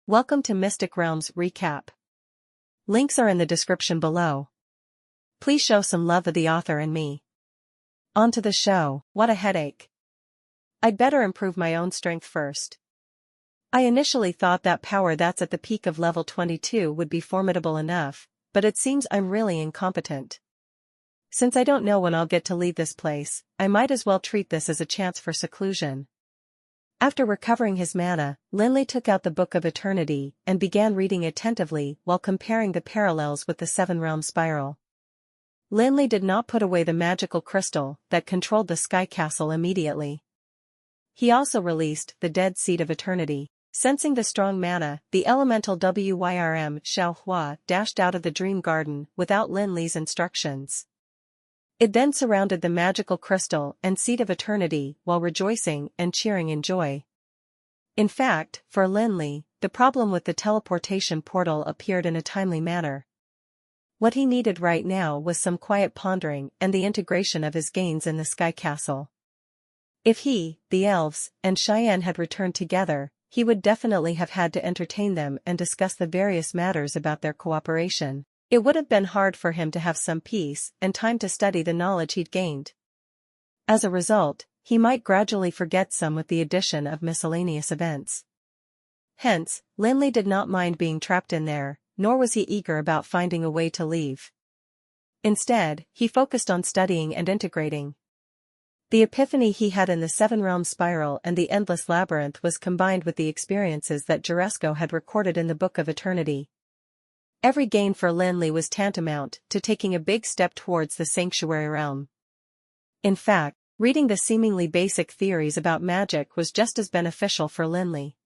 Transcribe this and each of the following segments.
Welcome to Mystic Realms Recap. Links are in the description below. Please show some love of the author and me. On to the show. What a headache. I'd better improve my own strength first. I initially thought that power that's at the peak of level 22 would be formidable enough, but it seems I'm really incompetent. Since I don't know when I'll get to leave this place, I might as well treat this as a chance for seclusion. After recovering his mana, Lin Li took out the Book of Eternity and began reading attentively while comparing the parallels with the Seven-Realm Spiral. Lin Li did not put away the magical crystal that controlled the Sky Castle immediately. He also released the Dead Seed of Eternity. Sensing the strong mana, the elemental Wyrm Xiaohua dashed out of the Dream Garden without Lin Li's instructions. It then surrounded the magical crystal and Seed of Eternity while rejoicing and cheering in joy. In fact, for Lin Li, the problem with the teleportation portal appeared in a timely manner. What he needed right now was some quiet pondering and the integration of his gains in the Sky Castle. If he, the elves, and Cheyenne had returned together, he would definitely have had to entertain them and discuss the various matters about their cooperation. It would have been hard for him to have some peace and time to study the knowledge he'd gained. As a result, he might gradually forget some with the addition of miscellaneous events. Hence, Lin Li did not mind being trapped in there, nor was he eager about finding a way to leave. Instead, he focused on studying and integrating. The epiphany he had in the Seven-Realm Spiral and the Endless Labyrinth was combined with the experiences that Juresco had recorded in the Book of Eternity. Every gain for Lin Li was tantamount to taking a big step towards the Sanctuary Realm. In fact, reading the seemingly basic theories about magic was just as beneficial for Lin Li.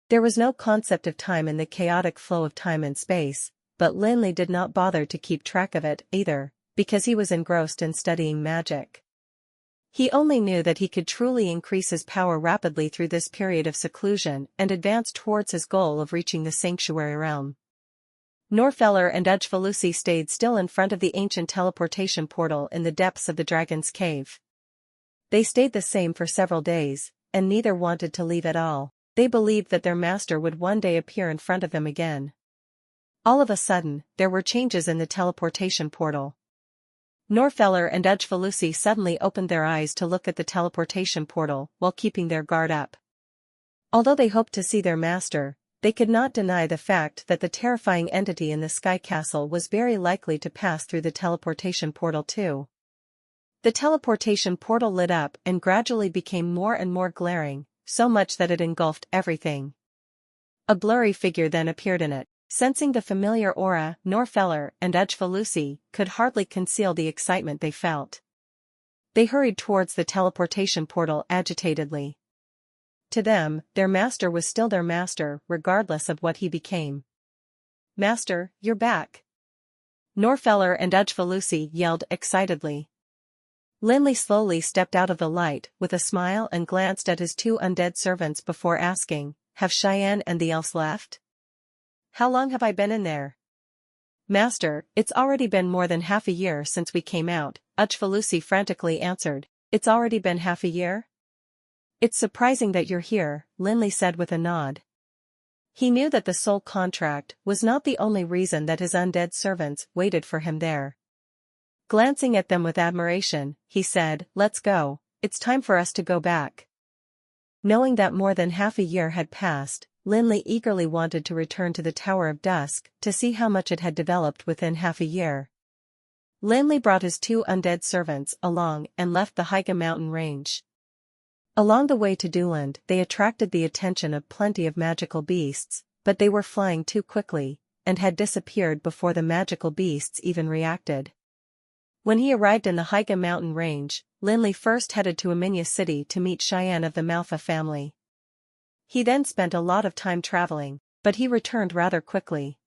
There was no concept of time in the chaotic flow of time and space, but Lin Li did not bother to keep track of it either, because he was engrossed in studying magic. He only knew that he could truly increase his power rapidly through this period of seclusion and advance towards his goal of reaching the Sanctuary Realm. Norfeller and Ujfalusi stayed still in front of the ancient teleportation portal in the depths of the Dragon's Cave. They stayed the same for several days, and neither wanted to leave at all. They believed that their master would one day appear in front of them again. All of a sudden, there were changes in the teleportation portal. Norfeller and Ujfalusi suddenly opened their eyes to look at the teleportation portal while keeping their guard up. Although they hoped to see their master, they could not deny the fact that the terrifying entity in the Sky Castle was very likely to pass through the teleportation portal too. The teleportation portal lit up and gradually became more and more glaring, so much that it engulfed everything. A blurry figure then appeared in it. Sensing the familiar aura, Norfeller and Ujfalusi could hardly conceal the excitement they felt. They hurried towards the teleportation portal agitatedly. To them, their master was still their master regardless of what he became. "Master, you're back!" Norfeller and Ujfalusi yelled excitedly. Lin Li slowly stepped out of the light with a smile and glanced at his two undead servants before asking, "Have Cheyenne and the elves left?" "How long have I been in there?" "Master, it's already been more than half a year since we came out," Ujfalusi frantically answered. "It's already been half a year?" "It's surprising that you're here," Lin Li said with a nod. He knew that the soul contract was not the only reason that his undead servants waited for him there. Glancing at them with admiration, he said, "Let's go, it's time for us to go back." Knowing that more than half a year had passed, Lin Li eagerly wanted to return to the Tower of Dusk to see how much it had developed within half a year. Lin Li brought his two undead servants along and left the Haiga mountain range. Along the way to Duland, they attracted the attention of plenty of magical beasts, but they were flying too quickly, and had disappeared before the magical beasts even reacted. When he arrived in the Haiga mountain range, Lin Li first headed to Aminya City to meet Cheyenne of the Manhwa family. He then spent a lot of time traveling, but he returned rather quickly.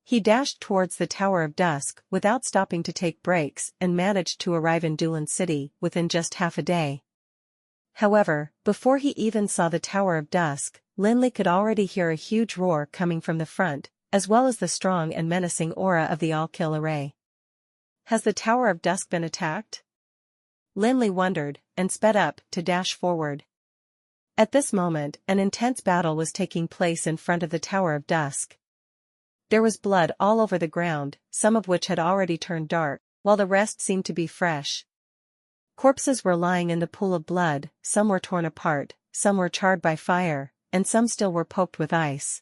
He dashed towards the Tower of Dusk without stopping to take breaks and managed to arrive in Duland City within just half a day. However, before he even saw the Tower of Dusk, Lin Li could already hear a huge roar coming from the front, as well as the strong and menacing aura of the All-Kill array. "Has the Tower of Dusk been attacked?" Lin Li wondered, and sped up to dash forward. At this moment, an intense battle was taking place in front of the Tower of Dusk. There was blood all over the ground, some of which had already turned dark, while the rest seemed to be fresh. Corpses were lying in the pool of blood, some were torn apart, some were charred by fire, and some still were poked with ice.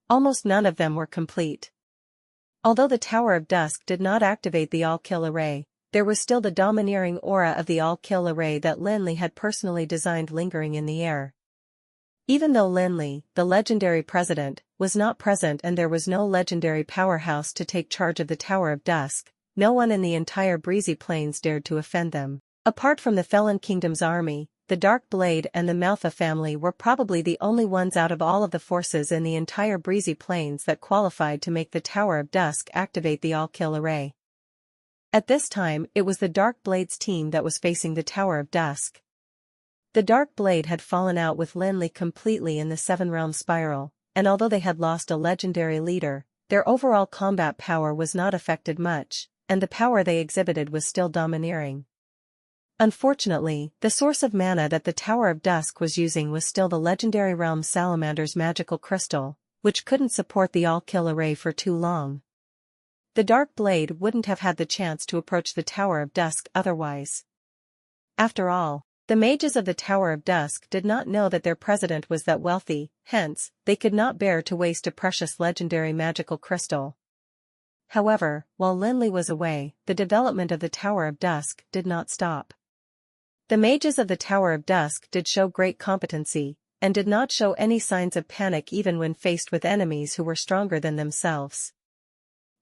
Almost none of them were complete. Although the Tower of Dusk did not activate the all-kill array, there was still the domineering aura of the all-kill array that Lin Li had personally designed lingering in the air. Even though Lin Li, the legendary president, was not present and there was no legendary powerhouse to take charge of the Tower of Dusk, no one in the entire breezy plains dared to offend them. Apart from the Felon Kingdom's army, the Dark Blade and the Manhwa family were probably the only ones out of all of the forces in the entire breezy plains that qualified to make the Tower of Dusk activate the all-kill array. At this time, it was the Dark Blade's team that was facing the Tower of Dusk. The Dark Blade had fallen out with Lin Li completely in the Seven-Realm Spiral, and although they had lost a legendary leader, their overall combat power was not affected much, and the power they exhibited was still domineering. Unfortunately, the source of mana that the Tower of Dusk was using was still the legendary realm Salamander's magical crystal, which couldn't support the all-kill array for too long. The Dark Blade wouldn't have had the chance to approach the Tower of Dusk otherwise. After all, the mages of the Tower of Dusk did not know that their president was that wealthy, hence, they could not bear to waste a precious legendary magical crystal. However, while Lin Li was away, the development of the Tower of Dusk did not stop. The mages of the Tower of Dusk did show great competency, and did not show any signs of panic even when faced with enemies who were stronger than themselves.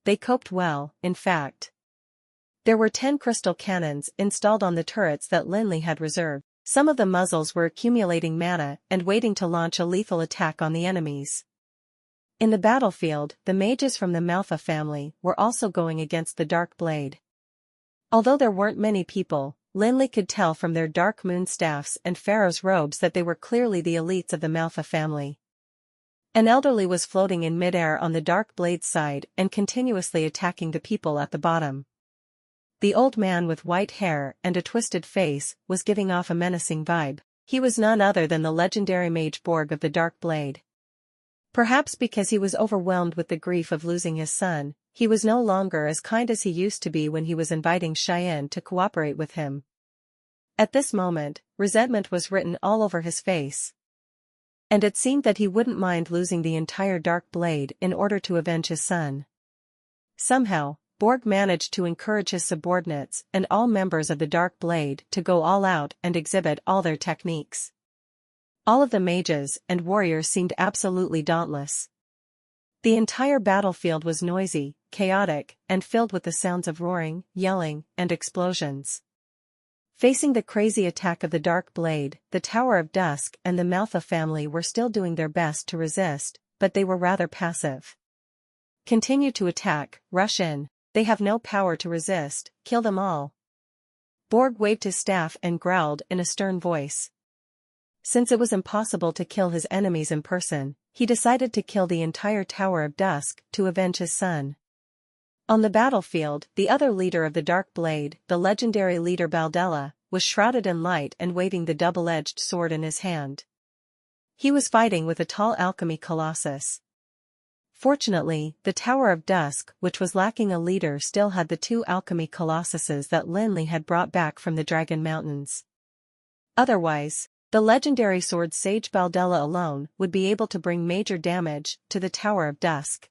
They coped well, in fact. There were 10 crystal cannons installed on the turrets that Lin Li had reserved. Some of the muzzles were accumulating mana and waiting to launch a lethal attack on the enemies. In the battlefield, the mages from the Manhwa family were also going against the Dark Blade. Although there weren't many people, Lin Li could tell from their dark moon staffs and pharaoh's robes that they were clearly the elites of the Manhwa family. An elderly was floating in midair on the Dark Blade's side and continuously attacking the people at the bottom. The old man with white hair and a twisted face was giving off a menacing vibe. He was none other than the legendary mage Borg of the Dark Blade. Perhaps because he was overwhelmed with the grief of losing his son, he was no longer as kind as he used to be when he was inviting Cheyenne to cooperate with him. At this moment, resentment was written all over his face. And it seemed that he wouldn't mind losing the entire Dark Blade in order to avenge his son. Somehow, Borg managed to encourage his subordinates and all members of the Dark Blade to go all out and exhibit all their techniques. All of the mages and warriors seemed absolutely dauntless. The entire battlefield was noisy, chaotic, and filled with the sounds of roaring, yelling, and explosions. Facing the crazy attack of the Dark Blade, the Tower of Dusk and the Manhwa family were still doing their best to resist, but they were rather passive. Continue to attack, rush in. They have no power to resist, kill them all. Borg waved his staff and growled in a stern voice. Since it was impossible to kill his enemies in person, he decided to kill the entire Tower of Dusk to avenge his son. On the battlefield, the other leader of the Dark Blade, the legendary leader Baldella, was shrouded in light and waving the double-edged sword in his hand. He was fighting with a tall alchemy colossus. Fortunately, the Tower of Dusk, which was lacking a leader, still had the 2 alchemy colossuses that Lin Li had brought back from the Dragon Mountains. Otherwise, the legendary sword Sage Baldella alone would be able to bring major damage to the Tower of Dusk.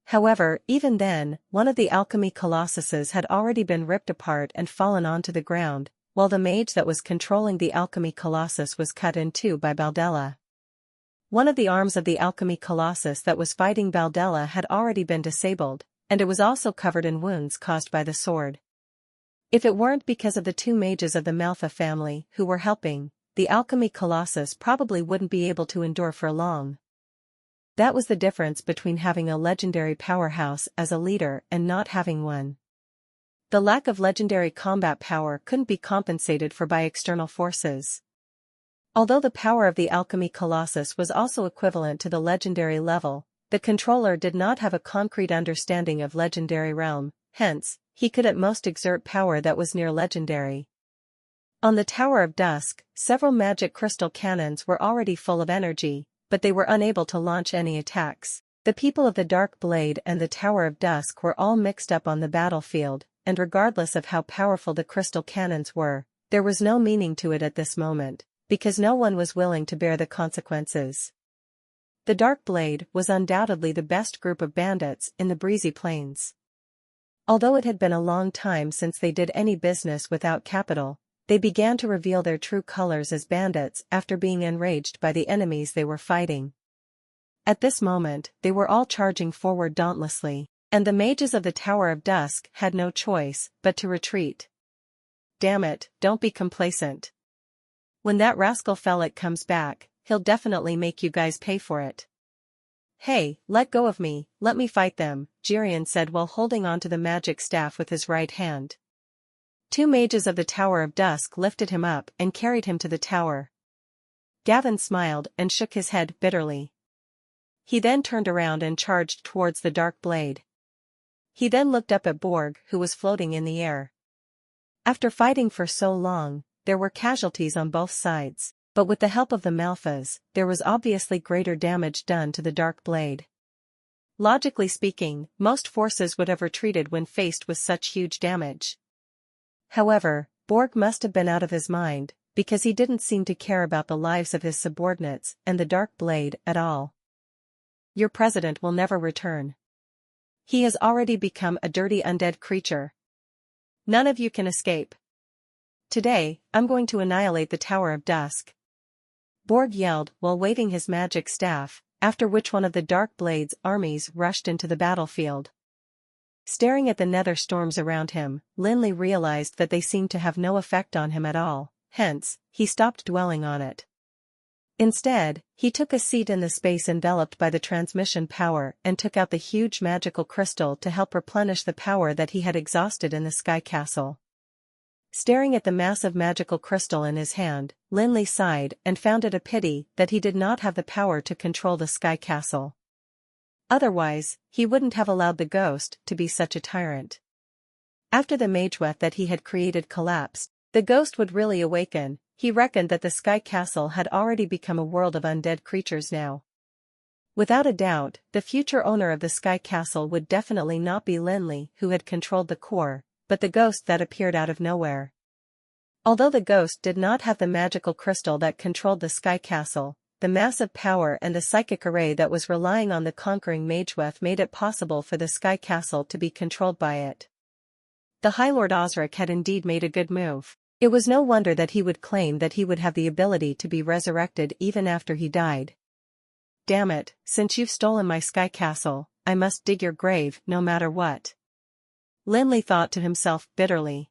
However, even then, one of the alchemy colossuses had already been ripped apart and fallen onto the ground, while the mage that was controlling the alchemy colossus was cut in 2 by Baldella. One of the arms of the alchemy colossus that was fighting Baldella had already been disabled, and it was also covered in wounds caused by the sword. If it weren't because of the 2 mages of the Manhwa family who were helping, the alchemy colossus probably wouldn't be able to endure for long. That was the difference between having a legendary powerhouse as a leader and not having one. The lack of legendary combat power couldn't be compensated for by external forces. Although the power of the alchemy colossus was also equivalent to the legendary level, the controller did not have a concrete understanding of legendary realm, hence, he could at most exert power that was near legendary. On the Tower of Dusk, several magic crystal cannons were already full of energy, but they were unable to launch any attacks. The people of the Dark Blade and the Tower of Dusk were all mixed up on the battlefield, and regardless of how powerful the crystal cannons were, there was no meaning to it at this moment, because no one was willing to bear the consequences. The Dark Blade was undoubtedly the best group of bandits in the breezy plains. Although it had been a long time since they did any business without capital, they began to reveal their true colors as bandits after being enraged by the enemies they were fighting. At this moment, they were all charging forward dauntlessly, and the mages of the Tower of Dusk had no choice but to retreat. Damn it, don't be complacent. When that rascal Felix comes back, he'll definitely make you guys pay for it. Hey, let go of me, let me fight them, Jirian said while holding onto the magic staff with his right hand. Two mages of the Tower of Dusk lifted him up and carried him to the tower. Gavin smiled and shook his head bitterly. He then turned around and charged towards the Dark Blade. He then looked up at Borg, who was floating in the air. After fighting for so long, there were casualties on both sides, but with the help of the Malphas, there was obviously greater damage done to the Dark Blade. Logically speaking, most forces would have retreated when faced with such huge damage. However, Borg must have been out of his mind, because he didn't seem to care about the lives of his subordinates and the Dark Blade at all. Your president will never return. He has already become a dirty undead creature. None of you can escape. Today, I'm going to annihilate the Tower of Dusk. Borg yelled while waving his magic staff, after which one of the Dark Blade's armies rushed into the battlefield. Staring at the nether storms around him, Lin Li realized that they seemed to have no effect on him at all, hence, he stopped dwelling on it. Instead, he took a seat in the space enveloped by the transmission power and took out the huge magical crystal to help replenish the power that he had exhausted in the Sky Castle. Staring at the massive magical crystal in his hand, Lin Li sighed and found it a pity that he did not have the power to control the Sky Castle. Otherwise, he wouldn't have allowed the ghost to be such a tyrant. After the Manhwa that he had created collapsed, the ghost would really awaken. He reckoned that the Sky Castle had already become a world of undead creatures now. Without a doubt, the future owner of the Sky Castle would definitely not be Lin Li who had controlled the core, but the ghost that appeared out of nowhere. Although the ghost did not have the magical crystal that controlled the Sky Castle, the massive power and the psychic array that was relying on the conquering Mageweth made it possible for the Sky Castle to be controlled by it. The High Lord Osric had indeed made a good move. It was no wonder that he would claim that he would have the ability to be resurrected even after he died. Damn it, since you've stolen my Sky Castle, I must dig your grave no matter what. Lin Li thought to himself bitterly.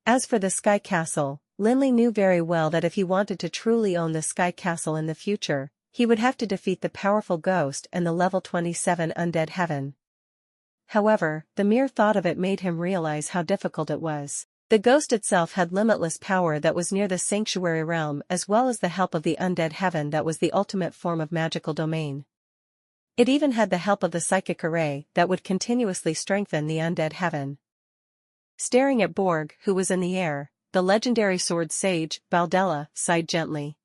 As for the Sky Castle, Lin Li knew very well that if he wanted to truly own the Sky Castle in the future, he would have to defeat the powerful ghost and the level 27 undead heaven. However, the mere thought of it made him realize how difficult it was. The ghost itself had limitless power that was near the sanctuary realm as well as the help of the undead heaven that was the ultimate form of magical domain. It even had the help of the psychic array that would continuously strengthen the undead heaven. Staring at Borg, who was in the air, the legendary sword sage, Baldella, sighed gently.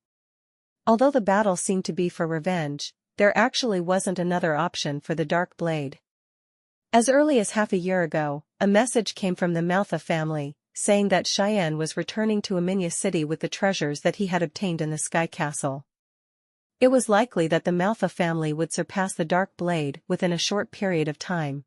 Although the battle seemed to be for revenge, there actually wasn't another option for the Dark Blade. As early as half a year ago, a message came from the Malhwa family, saying that Cheyenne was returning to Aminya City with the treasures that he had obtained in the Sky Castle. It was likely that the Malhwa family would surpass the Dark Blade within a short period of time.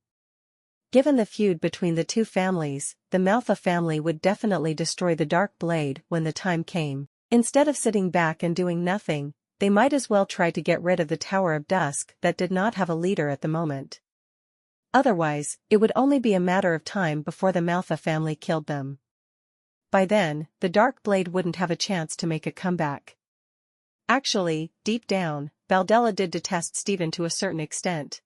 Given the feud between the two families, the Malhwa family would definitely destroy the Dark Blade when the time came. Instead of sitting back and doing nothing, they might as well try to get rid of the Tower of Dusk that did not have a leader at the moment. Otherwise, it would only be a matter of time before the Malhwa family killed them. By then, the Dark Blade wouldn't have a chance to make a comeback. Actually, deep down, Baldella did detest Stephen to a certain extent.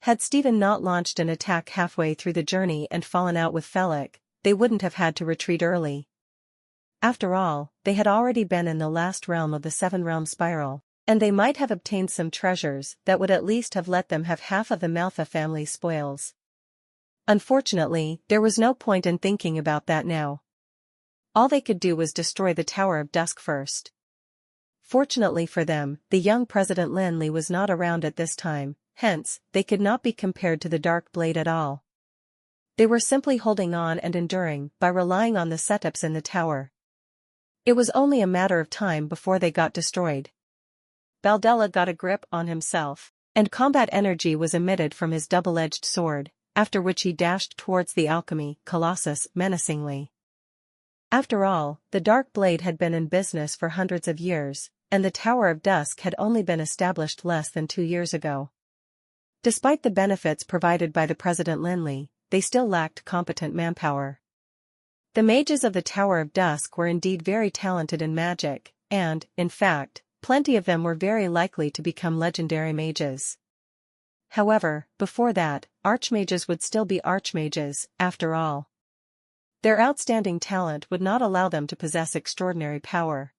Had Stephen not launched an attack halfway through the journey and fallen out with Felix, they wouldn't have had to retreat early. After all, they had already been in the last realm of the seven-realm spiral, and they might have obtained some treasures that would at least have let them have half of the Malhwa family's spoils. Unfortunately, there was no point in thinking about that now. All they could do was destroy the Tower of Dusk first. Fortunately for them, the young President Lin Li was not around at this time, hence, they could not be compared to the Dark Blade at all. They were simply holding on and enduring by relying on the setups in the tower. It was only a matter of time before they got destroyed. Baldella got a grip on himself, and combat energy was emitted from his double-edged sword, after which he dashed towards the alchemy colossus menacingly. After all, the Dark Blade had been in business for hundreds of years, and the Tower of Dusk had only been established less than 2 years ago. Despite the benefits provided by the President Lin Li, they still lacked competent manpower. The mages of the Tower of Dusk were indeed very talented in magic, and, in fact, plenty of them were very likely to become legendary mages. However, before that, archmages would still be archmages, after all. Their outstanding talent would not allow them to possess extraordinary power.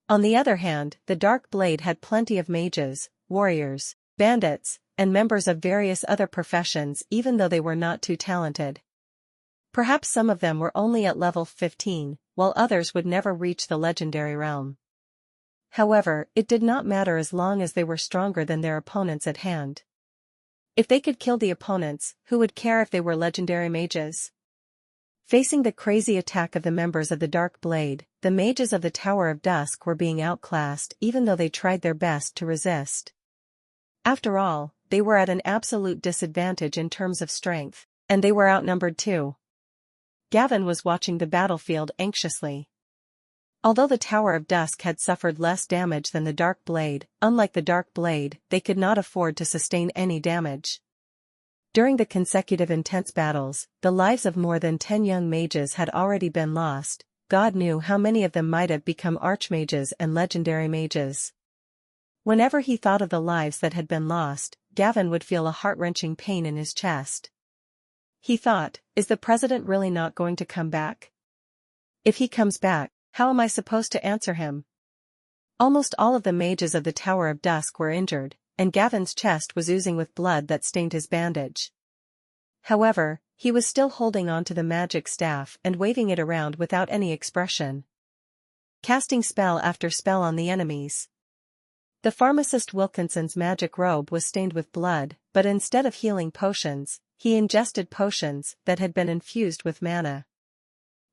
On the other hand, the Dark Blade had plenty of mages, warriors, bandits, and members of various other professions even though they were not too talented. Perhaps some of them were only at level 15, while others would never reach the legendary realm. However, it did not matter as long as they were stronger than their opponents at hand. If they could kill the opponents, who would care if they were legendary mages? Facing the crazy attack of the members of the Dark Blade, the mages of the Tower of Dusk were being outclassed even though they tried their best to resist. After all, they were at an absolute disadvantage in terms of strength, and they were outnumbered too. Gavin was watching the battlefield anxiously. Although the Tower of Dusk had suffered less damage than the Dark Blade, unlike the Dark Blade, they could not afford to sustain any damage. During the consecutive intense battles, the lives of more than 10 young mages had already been lost. God knew how many of them might have become archmages and legendary mages. Whenever he thought of the lives that had been lost, Gavin would feel a heart-wrenching pain in his chest. He thought, is the president really not going to come back? If he comes back, how am I supposed to answer him? Almost all of the mages of the Tower of Dusk were injured, and Gavin's chest was oozing with blood that stained his bandage. However, he was still holding on to the magic staff and waving it around without any expression, casting spell after spell on the enemies. The pharmacist Wilkinson's magic robe was stained with blood, but instead of healing potions, he ingested potions that had been infused with mana.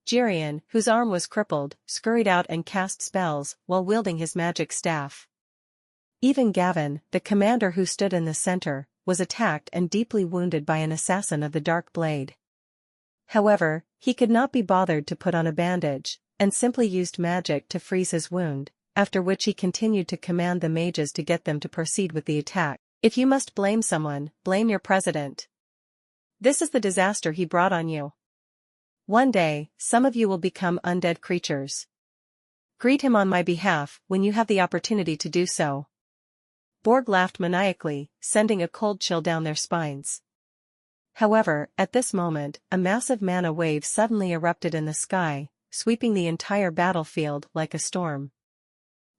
Jirian, whose arm was crippled, scurried out and cast spells while wielding his magic staff. Even Gavin, the commander who stood in the center, was attacked and deeply wounded by an assassin of the Dark Blade. However, he could not be bothered to put on a bandage, and simply used magic to freeze his wound, after which he continued to command the mages to get them to proceed with the attack. If you must blame someone, blame your president. This is the disaster he brought on you. One day, some of you will become undead creatures. Greet him on my behalf when you have the opportunity to do so. Borg laughed maniacally, sending a cold chill down their spines. However, at this moment, a massive mana wave suddenly erupted in the sky, sweeping the entire battlefield like a storm.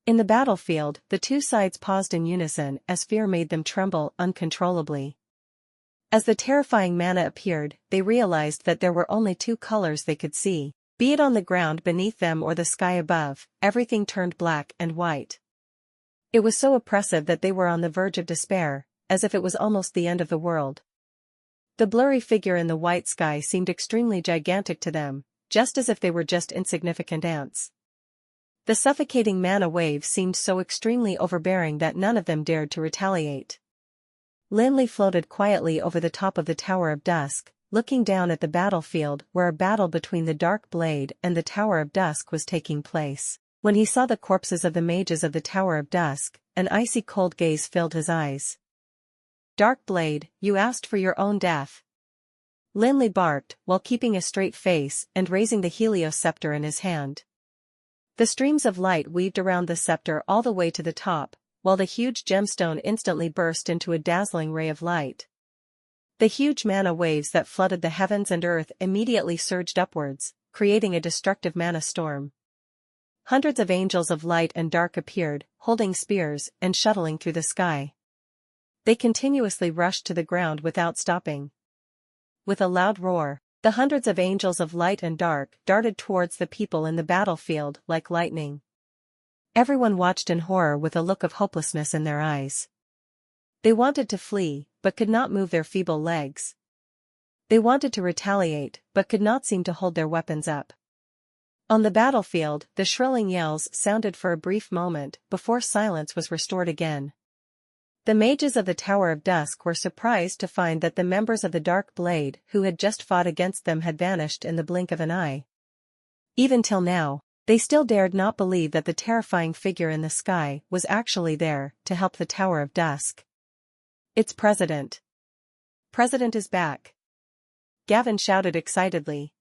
In the battlefield, the two sides paused in unison as fear made them tremble uncontrollably. As the terrifying mana appeared, they realized that there were only 2 colors they could see, be it on the ground beneath them or the sky above, everything turned black and white. It was so oppressive that they were on the verge of despair, as if it was almost the end of the world. The blurry figure in the white sky seemed extremely gigantic to them, just as if they were just insignificant ants. The suffocating mana wave seemed so extremely overbearing that none of them dared to retaliate. Lin Li floated quietly over the top of the Tower of Dusk, looking down at the battlefield where a battle between the Dark Blade and the Tower of Dusk was taking place. When he saw the corpses of the mages of the Tower of Dusk, an icy cold gaze filled his eyes. Dark Blade, you asked for your own death. Lin Li barked, while keeping a straight face and raising the Helios scepter in his hand. The streams of light weaved around the scepter all the way to the top, while the huge gemstone instantly burst into a dazzling ray of light. The huge mana waves that flooded the heavens and earth immediately surged upwards, creating a destructive mana storm. Hundreds of angels of light and dark appeared, holding spears and shuttling through the sky. They continuously rushed to the ground without stopping. With a loud roar, The hundreds of angels of light and dark darted towards the people in the battlefield like lightning. Everyone watched in horror with a look of hopelessness in their eyes. They wanted to flee, but could not move their feeble legs. They wanted to retaliate, but could not seem to hold their weapons up. On the battlefield, the shrilling yells sounded for a brief moment before silence was restored again. The mages of the Tower of Dusk were surprised to find that the members of the Dark Blade who had just fought against them had vanished in the blink of an eye. Even till now, they still dared not believe that the terrifying figure in the sky was actually there to help the Tower of Dusk. It's President. President is back. Gavin shouted excitedly.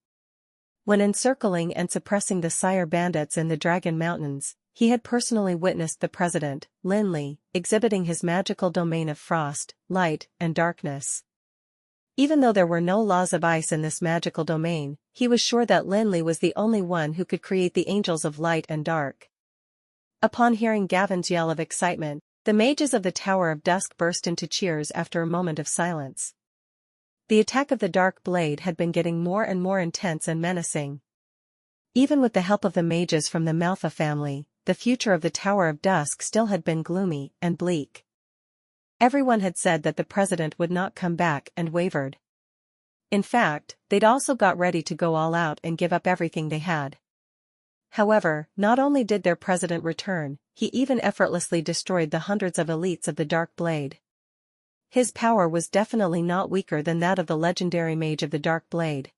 When encircling and suppressing the Sire bandits in the Dragon Mountains, he had personally witnessed the President, Lin Li, exhibiting his magical domain of frost, light, and darkness. Even though there were no laws of ice in this magical domain, he was sure that Lin Li was the only one who could create the angels of light and dark. Upon hearing Gavin's yell of excitement, the mages of the Tower of Dusk burst into cheers after a moment of silence. The attack of the Dark Blade had been getting more and more intense and menacing. Even with the help of the mages from the Manhwa family, the future of the Tower of Dusk still had been gloomy and bleak. Everyone had said that the President would not come back and wavered. In fact, they'd also got ready to go all out and give up everything they had. However, not only did their President return, he even effortlessly destroyed the hundreds of elites of the Dark Blade. His power was definitely not weaker than that of the legendary mage of the Dark Blade.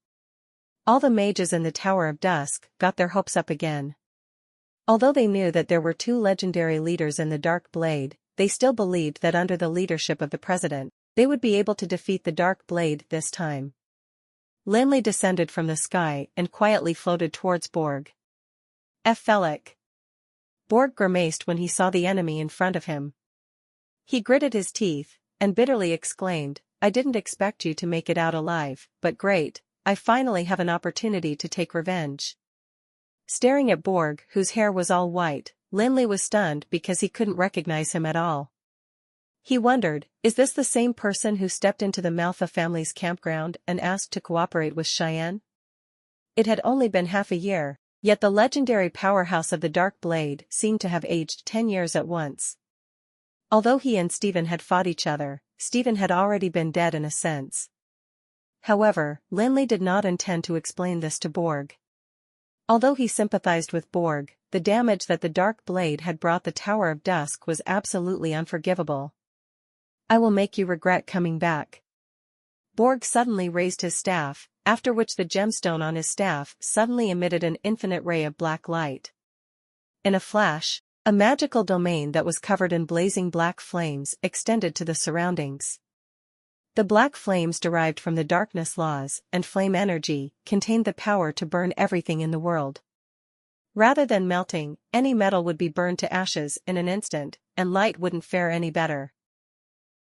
All the mages in the Tower of Dusk got their hopes up again. Although they knew that there were two legendary leaders in the Dark Blade, they still believed that under the leadership of the President, they would be able to defeat the Dark Blade this time. Lin Li descended from the sky and quietly floated towards Borg. Felix. Borg grimaced when he saw the enemy in front of him. He gritted his teeth and bitterly exclaimed, "I didn't expect you to make it out alive, but great, I finally have an opportunity to take revenge." Staring at Borg, whose hair was all white, Lin Li was stunned because he couldn't recognize him at all. He wondered, is this the same person who stepped into the Manhwa family's campground and asked to cooperate with Cheyenne? It had only been half a year, yet the legendary powerhouse of the Dark Blade seemed to have aged 10 years at once. Although he and Stephen had fought each other, Stephen had already been dead in a sense. However, Lin Li did not intend to explain this to Borg. Although he sympathized with Borg, the damage that the Dark Blade had brought the Tower of Dusk was absolutely unforgivable. "I will make you regret coming back." Borg suddenly raised his staff, after which the gemstone on his staff suddenly emitted an infinite ray of black light. In a flash, a magical domain that was covered in blazing black flames extended to the surroundings. The black flames derived from the darkness laws and flame energy contained the power to burn everything in the world. Rather than melting, any metal would be burned to ashes in an instant, and light wouldn't fare any better.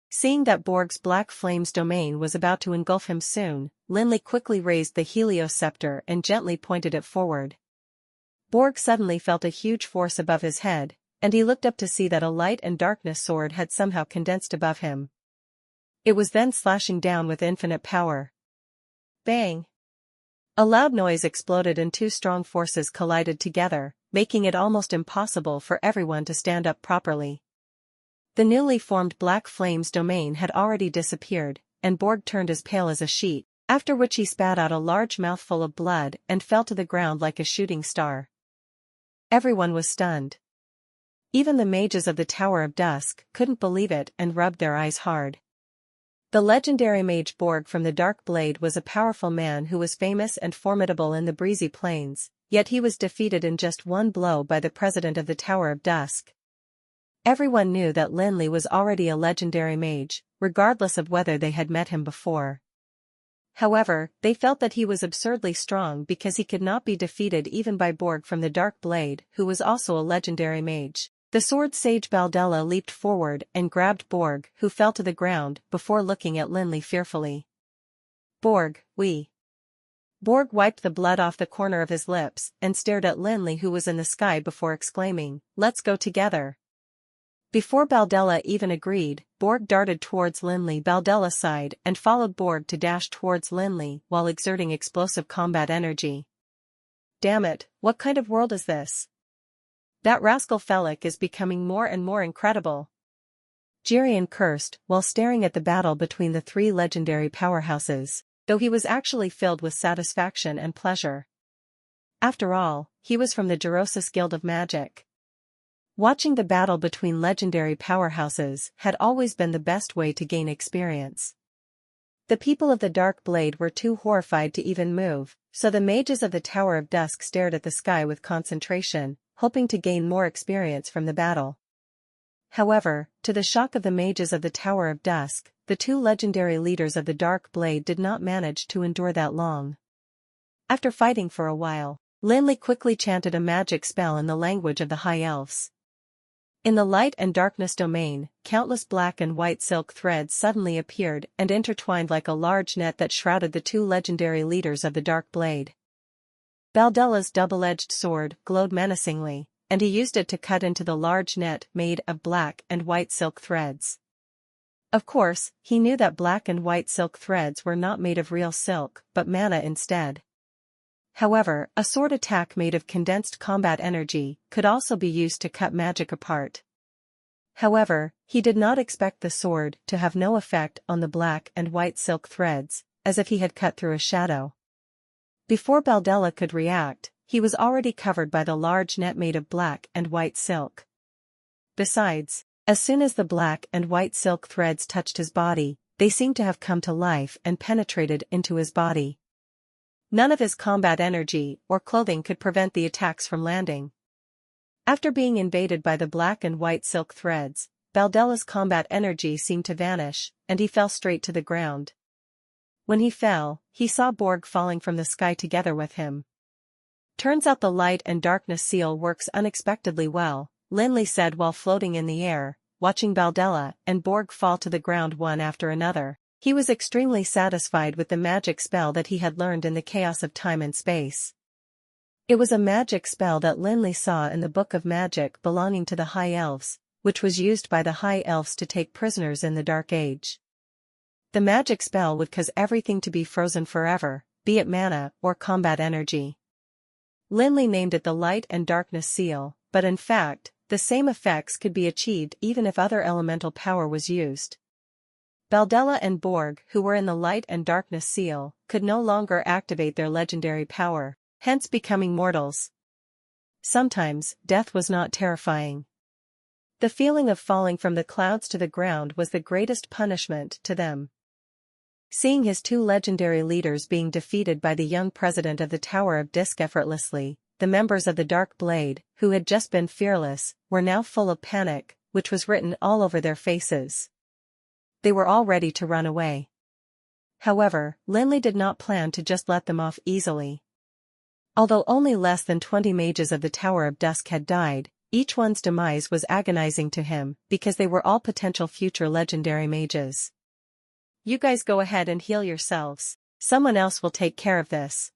Seeing that Borg's black flames domain was about to engulf him soon, Lin Li quickly raised the helioscepter and gently pointed it forward. Borg suddenly felt a huge force above his head, and he looked up to see that a light and darkness sword had somehow condensed above him. It was then slashing down with infinite power. Bang! A loud noise exploded and two strong forces collided together, making it almost impossible for everyone to stand up properly. The newly formed black flames domain had already disappeared, and Borg turned as pale as a sheet, after which he spat out a large mouthful of blood and fell to the ground like a shooting star. Everyone was stunned. Even the mages of the Tower of Dusk couldn't believe it and rubbed their eyes hard. The legendary mage Borg from the Dark Blade was a powerful man who was famous and formidable in the breezy plains, yet he was defeated in just one blow by the President of the Tower of Dusk. Everyone knew that Lin Li was already a legendary mage, regardless of whether they had met him before. However, they felt that he was absurdly strong because he could not be defeated even by Borg from the Dark Blade, who was also a legendary mage. The sword sage Baldella leaped forward and grabbed Borg, who fell to the ground before looking at Lin Li fearfully. "Borg, we." Borg wiped the blood off the corner of his lips and stared at Lin Li, who was in the sky, before exclaiming, "Let's go together." Before Baldella even agreed, Borg darted towards Lin Li. Baldella sighed and followed Borg to dash towards Lin Li while exerting explosive combat energy. Damn it, what kind of world is this? That rascal Felix is becoming more and more incredible. Jirian cursed while staring at the battle between the three legendary powerhouses, though he was actually filled with satisfaction and pleasure. After all, he was from the Gerosis Guild of Magic. Watching the battle between legendary powerhouses had always been the best way to gain experience. The people of the Dark Blade were too horrified to even move, so the mages of the Tower of Dusk stared at the sky with concentration, hoping to gain more experience from the battle. However, to the shock of the mages of the Tower of Dusk, the two legendary leaders of the Dark Blade did not manage to endure that long. After fighting for a while, Lin Li quickly chanted a magic spell in the language of the High Elves. In the light and darkness domain, countless black and white silk threads suddenly appeared and intertwined like a large net that shrouded the two legendary leaders of the Dark Blade. Baldella's double-edged sword glowed menacingly, and he used it to cut into the large net made of black and white silk threads. Of course, he knew that black and white silk threads were not made of real silk, but mana instead. However, a sword attack made of condensed combat energy could also be used to cut magic apart. However, he did not expect the sword to have no effect on the black and white silk threads, as if he had cut through a shadow. Before Baldella could react, he was already covered by the large net made of black and white silk. Besides, as soon as the black and white silk threads touched his body, they seemed to have come to life and penetrated into his body. None of his combat energy or clothing could prevent the attacks from landing. After being invaded by the black and white silk threads, Baldella's combat energy seemed to vanish, and he fell straight to the ground. When he fell, he saw Borg falling from the sky together with him. Turns out the light and darkness seal works unexpectedly well, Lin Li said while floating in the air, watching Baldella and Borg fall to the ground one after another. He was extremely satisfied with the magic spell that he had learned in the chaos of time and space. It was a magic spell that Lin Li saw in the Book of Magic belonging to the High Elves, which was used by the High Elves to take prisoners in the Dark Age. The magic spell would cause everything to be frozen forever, be it mana or combat energy. Lin Li named it the Light and Darkness Seal, but in fact, the same effects could be achieved even if other elemental power was used. Baldella and Borg, who were in the Light and Darkness Seal, could no longer activate their legendary power, hence becoming mortals. Sometimes, death was not terrifying. The feeling of falling from the clouds to the ground was the greatest punishment to them. Seeing his two legendary leaders being defeated by the young president of the Tower of Dusk effortlessly, the members of the Dark Blade, who had just been fearless, were now full of panic, which was written all over their faces. They were all ready to run away. However, Lin Li did not plan to just let them off easily. Although only less than 20 mages of the Tower of Dusk had died, each one's demise was agonizing to him because they were all potential future legendary mages. You guys go ahead and heal yourselves, someone else will take care of this.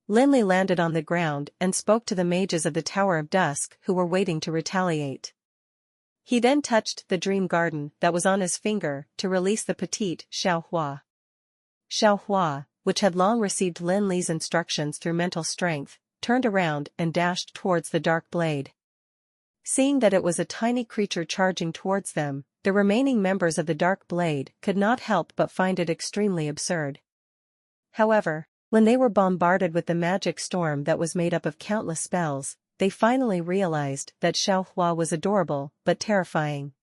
Lin Li landed on the ground and spoke to the mages of the Tower of Dusk who were waiting to retaliate. He then touched the dream garden that was on his finger to release the petite Xiaohua. Xiaohua, which had long received Lin Li's instructions through mental strength, turned around and dashed towards the Dark Blade. Seeing that it was a tiny creature charging towards them, the remaining members of the Dark Blade could not help but find it extremely absurd. However, when they were bombarded with the magic storm that was made up of countless spells, they finally realized that Xiaohua was adorable but terrifying.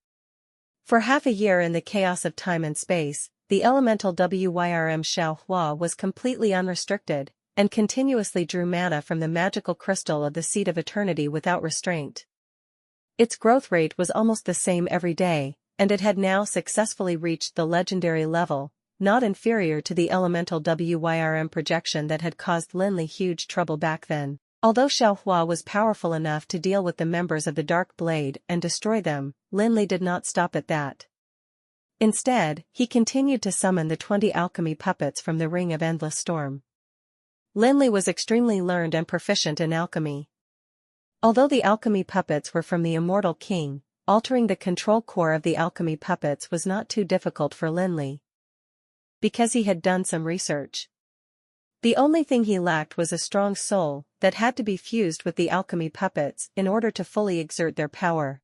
For half a year in the chaos of time and space, the elemental Wyrm Xiaohua was completely unrestricted, and continuously drew mana from the magical crystal of the Seed of Eternity without restraint. Its growth rate was almost the same every day, and it had now successfully reached the legendary level, not inferior to the elemental Wyrm projection that had caused Lin Li huge trouble back then. Although Xiaohua was powerful enough to deal with the members of the Dark Blade and destroy them, Lin Li did not stop at that. Instead, he continued to summon the 20 alchemy puppets from the Ring of Endless Storm. Lin Li was extremely learned and proficient in alchemy. Although the alchemy puppets were from the Immortal King, altering the control core of the alchemy puppets was not too difficult for Lin Li. Because he had done some research. The only thing he lacked was a strong soul that had to be fused with the alchemy puppets in order to fully exert their power.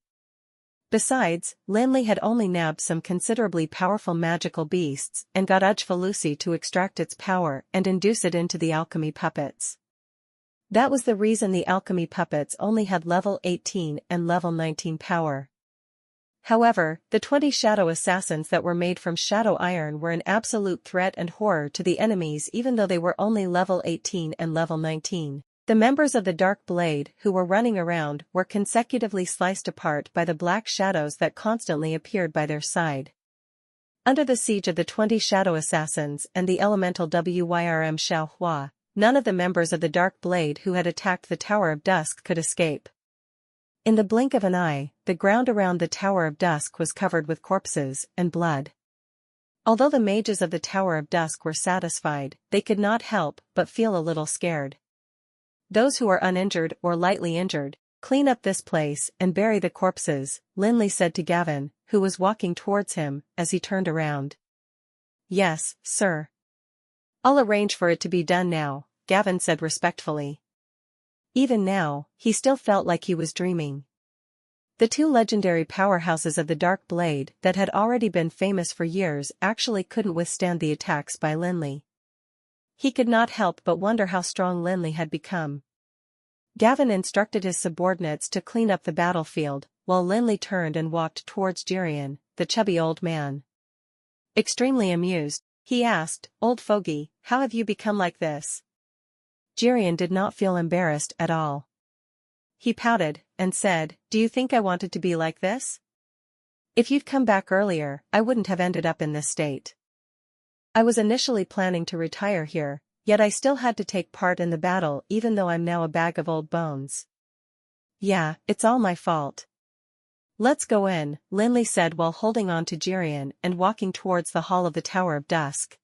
Besides, Lin Li had only nabbed some considerably powerful magical beasts and got Ujfalusi to extract its power and induce it into the alchemy puppets. That was the reason the alchemy puppets only had level 18 and level 19 power. However, the 20 shadow assassins that were made from shadow iron were an absolute threat and horror to the enemies even though they were only level 18 and level 19. The members of the Dark Blade who were running around were consecutively sliced apart by the black shadows that constantly appeared by their side. Under the siege of the 20 shadow assassins and the elemental Wyrm Xiaohua, none of the members of the Dark Blade who had attacked the Tower of Dusk could escape. In the blink of an eye, the ground around the Tower of Dusk was covered with corpses and blood. Although the mages of the Tower of Dusk were satisfied, they could not help but feel a little scared. Those who are uninjured or lightly injured, clean up this place and bury the corpses, Lin Li said to Gavin, who was walking towards him, as he turned around. Yes, sir. I'll arrange for it to be done now, Gavin said respectfully. Even now, he still felt like he was dreaming. The two legendary powerhouses of the Dark Blade that had already been famous for years actually couldn't withstand the attacks by Lin Li. He could not help but wonder how strong Lin Li had become. Gavin instructed his subordinates to clean up the battlefield, while Lin Li turned and walked towards Jirian, the chubby old man. Extremely amused, he asked, "Old fogey, how have you become like this?" Jirian did not feel embarrassed at all. He pouted, and said, "Do you think I wanted to be like this? If you'd come back earlier, I wouldn't have ended up in this state. I was initially planning to retire here, yet I still had to take part in the battle even though I'm now a bag of old bones. Yeah, it's all my fault." "Let's go in," Lin Li said while holding on to Jirian and walking towards the hall of the Tower of Dusk.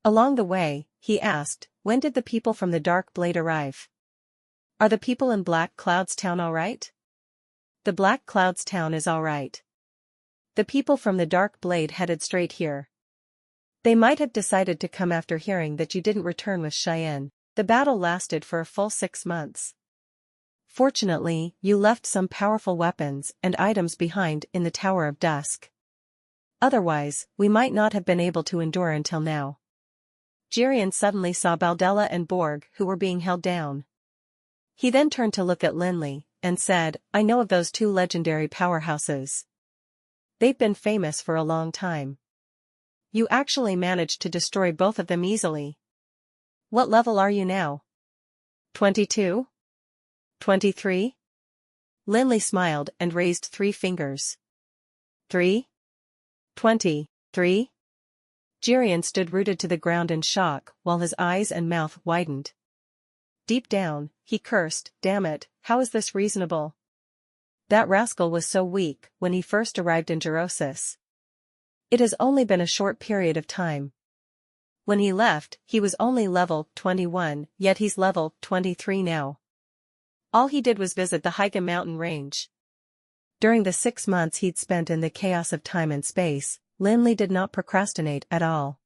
Along the way, he asked, "When did the people from the Dark Blade arrive? Are the people in Black Cloud's town all right?" "The Black Cloud's town is all right. The people from the Dark Blade headed straight here. They might have decided to come after hearing that you didn't return with Cheyenne. The battle lasted for a full 6 months. Fortunately, you left some powerful weapons and items behind in the Tower of Dusk. Otherwise, we might not have been able to endure until now." Jirian suddenly saw Baldella and Borg who were being held down. He then turned to look at Lin Li, and said, "I know of those two legendary powerhouses. They've been famous for a long time. You actually managed to destroy both of them easily. What level are you now? 22? 23? Lin Li smiled and raised 3 fingers. 3? 23? Jirian stood rooted to the ground in shock while his eyes and mouth widened. Deep down, he cursed, "Damn it, how is this reasonable? That rascal was so weak when he first arrived in Gerosis. It has only been a short period of time. When he left, he was only level 21, yet he's level 23 now. All he did was visit the Haiga mountain range." During the 6 months he'd spent in the chaos of time and space, Lin Li did not procrastinate at all.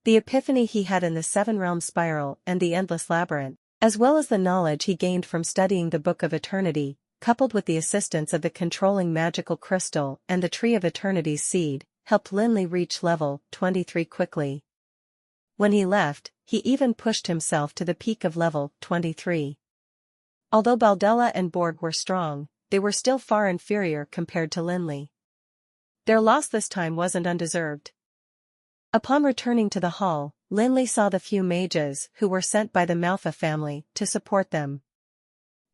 The epiphany he had in the 7-realm spiral and the endless labyrinth, as well as the knowledge he gained from studying the Book of Eternity, coupled with the assistance of the controlling magical crystal and the Tree of Eternity's seed, helped Lin Li reach level 23 quickly. When he left, he even pushed himself to the peak of level 23. Although Baldella and Borg were strong, they were still far inferior compared to Lin Li. Their loss this time wasn't undeserved. Upon returning to the hall, Lin Li saw the few mages who were sent by the Manhwa family to support them.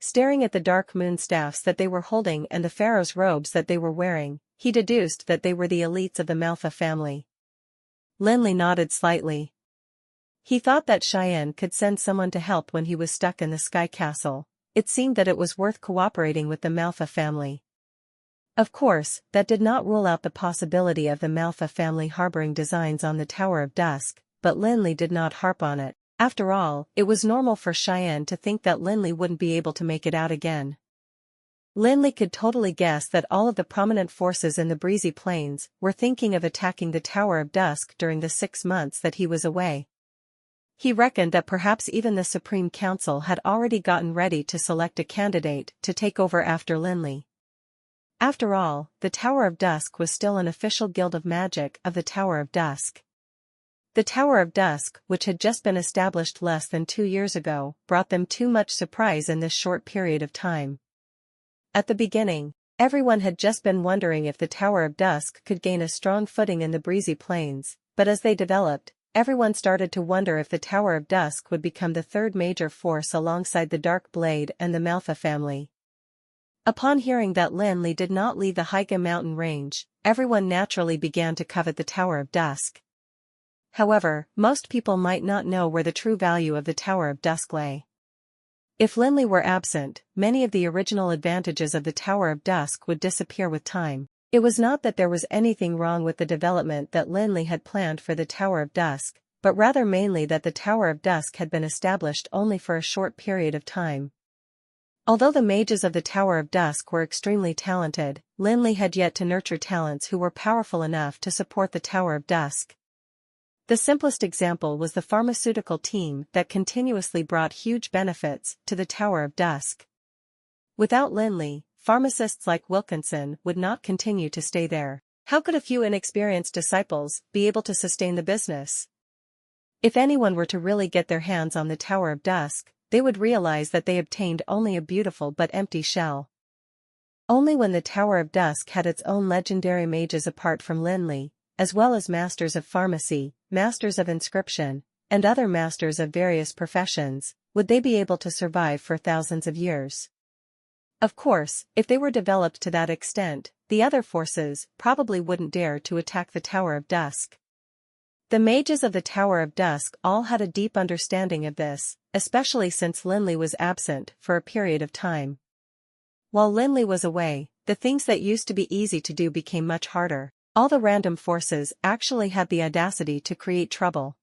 Staring at the dark moon staffs that they were holding and the pharaoh's robes that they were wearing, he deduced that they were the elites of the Manhwa family. Lin Li nodded slightly. He thought that Cheyenne could send someone to help when he was stuck in the Sky Castle. It seemed that it was worth cooperating with the Manhwa family. Of course, that did not rule out the possibility of the Manhwa family harboring designs on the Tower of Dusk, but Lin Li did not harp on it. After all, it was normal for Cheyenne to think that Lin Li wouldn't be able to make it out again. Lin Li could totally guess that all of the prominent forces in the breezy plains were thinking of attacking the Tower of Dusk during the 6 months that he was away. He reckoned that perhaps even the Supreme Council had already gotten ready to select a candidate to take over after Lin Li. After all, the Tower of Dusk was still an official guild of magic of the Tower of Dusk. The Tower of Dusk, which had just been established less than 2 years ago, brought them too much surprise in this short period of time. At the beginning, everyone had just been wondering if the Tower of Dusk could gain a strong footing in the breezy plains, but as they developed, everyone started to wonder if the Tower of Dusk would become the third major force alongside the Dark Blade and the Manhwa family. Upon hearing that Lin Li did not leave the Haiga mountain range, everyone naturally began to covet the Tower of Dusk. However, most people might not know where the true value of the Tower of Dusk lay. If Lin Li were absent, many of the original advantages of the Tower of Dusk would disappear with time. It was not that there was anything wrong with the development that Lin Li had planned for the Tower of Dusk, but rather mainly that the Tower of Dusk had been established only for a short period of time. Although the mages of the Tower of Dusk were extremely talented, Lin Li had yet to nurture talents who were powerful enough to support the Tower of Dusk. The simplest example was the pharmaceutical team that continuously brought huge benefits to the Tower of Dusk. Without Lin Li, pharmacists like Wilkinson would not continue to stay there. How could a few inexperienced disciples be able to sustain the business? If anyone were to really get their hands on the Tower of Dusk, they would realize that they obtained only a beautiful but empty shell. Only when the Tower of Dusk had its own legendary mages apart from Lin Li, as well as masters of pharmacy, masters of inscription, and other masters of various professions, would they be able to survive for thousands of years. Of course, if they were developed to that extent, the other forces probably wouldn't dare to attack the Tower of Dusk. The mages of the Tower of Dusk all had a deep understanding of this, especially since Lin Li was absent for a period of time. While Lin Li was away, the things that used to be easy to do became much harder. All the random forces actually had the audacity to create trouble.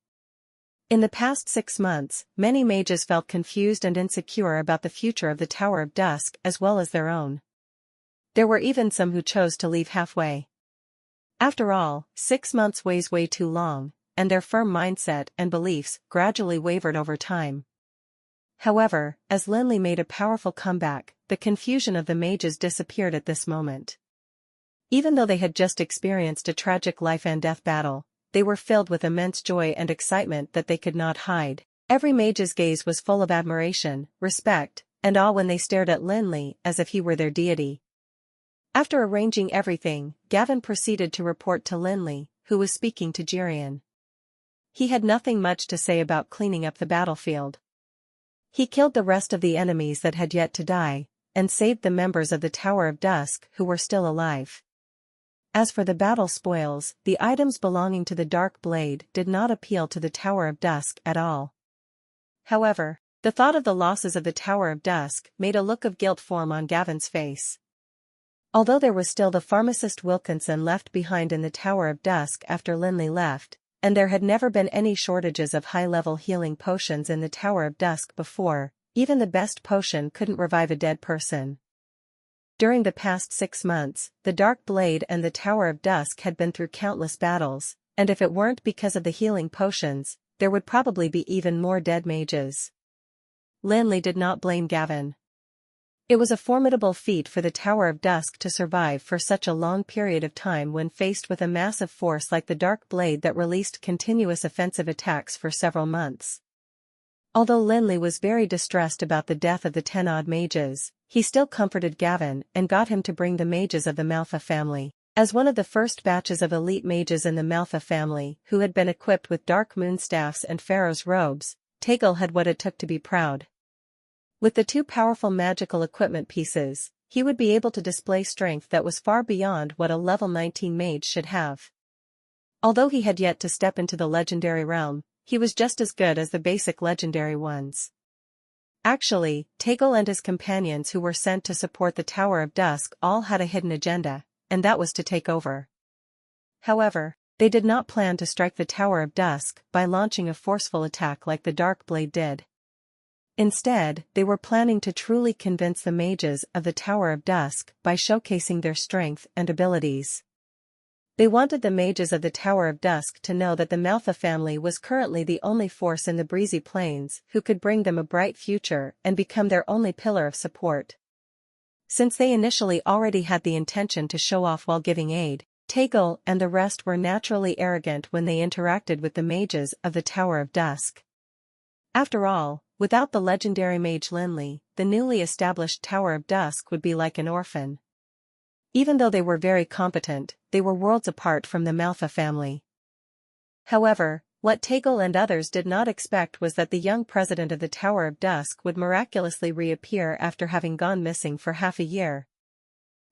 In the past 6 months, many mages felt confused and insecure about the future of the Tower of Dusk as well as their own. There were even some who chose to leave halfway. After all, 6 months was way too long, and their firm mindset and beliefs gradually wavered over time. However, as Lin Li made a powerful comeback, the confusion of the mages disappeared at this moment. Even though they had just experienced a tragic life-and-death battle, they were filled with immense joy and excitement that they could not hide. Every mage's gaze was full of admiration, respect, and awe when they stared at Lin Li as if he were their deity. After arranging everything, Gavin proceeded to report to Lin Li, who was speaking to Jirian. He had nothing much to say about cleaning up the battlefield. He killed the rest of the enemies that had yet to die, and saved the members of the Tower of Dusk who were still alive. As for the battle spoils, the items belonging to the Dark Blade did not appeal to the Tower of Dusk at all. However, the thought of the losses of the Tower of Dusk made a look of guilt form on Gavin's face. Although there was still the pharmacist Wilkinson left behind in the Tower of Dusk after Lin Li left, and there had never been any shortages of high-level healing potions in the Tower of Dusk before, even the best potion couldn't revive a dead person. During the past 6 months, the Dark Blade and the Tower of Dusk had been through countless battles, and if it weren't because of the healing potions, there would probably be even more dead mages. Lin Li did not blame Gavin. It was a formidable feat for the Tower of Dusk to survive for such a long period of time when faced with a massive force like the Dark Blade that released continuous offensive attacks for several months. Although Lin Li was very distressed about the death of the 10-odd mages, he still comforted Gavin and got him to bring the mages of the Manhwa family. As one of the first batches of elite mages in the Manhwa family who had been equipped with dark moon staffs and pharaoh's robes, Tegel had what it took to be proud. With the 2 powerful magical equipment pieces, he would be able to display strength that was far beyond what a level 19 mage should have. Although he had yet to step into the legendary realm, he was just as good as the basic legendary ones. Actually, Tegel and his companions who were sent to support the Tower of Dusk all had a hidden agenda, and that was to take over. However, they did not plan to strike the Tower of Dusk by launching a forceful attack like the Dark Blade did. Instead, they were planning to truly convince the mages of the Tower of Dusk by showcasing their strength and abilities. They wanted the mages of the Tower of Dusk to know that the Manhwa family was currently the only force in the breezy plains who could bring them a bright future and become their only pillar of support. Since they initially already had the intention to show off while giving aid, Tegel and the rest were naturally arrogant when they interacted with the mages of the Tower of Dusk. After all, without the legendary mage Lin Li, the newly established Tower of Dusk would be like an orphan. Even though they were very competent, they were worlds apart from the Manhwa family. However, what Tegel and others did not expect was that the young president of the Tower of Dusk would miraculously reappear after having gone missing for half a year.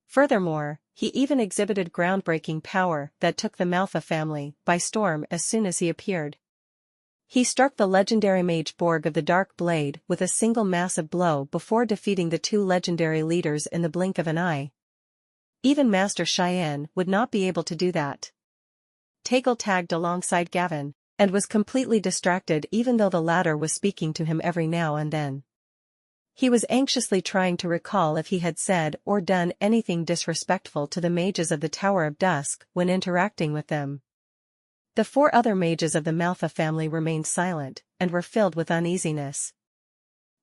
Furthermore, he even exhibited groundbreaking power that took the Manhwa family by storm as soon as he appeared. He struck the legendary mage Borg of the Dark Blade with a single massive blow before defeating the two legendary leaders in the blink of an eye. Even Master Cheyenne would not be able to do that. Tegel tagged alongside Gavin, and was completely distracted even though the latter was speaking to him every now and then. He was anxiously trying to recall if he had said or done anything disrespectful to the mages of the Tower of Dusk when interacting with them. The four other mages of the Manhwa family remained silent, and were filled with uneasiness.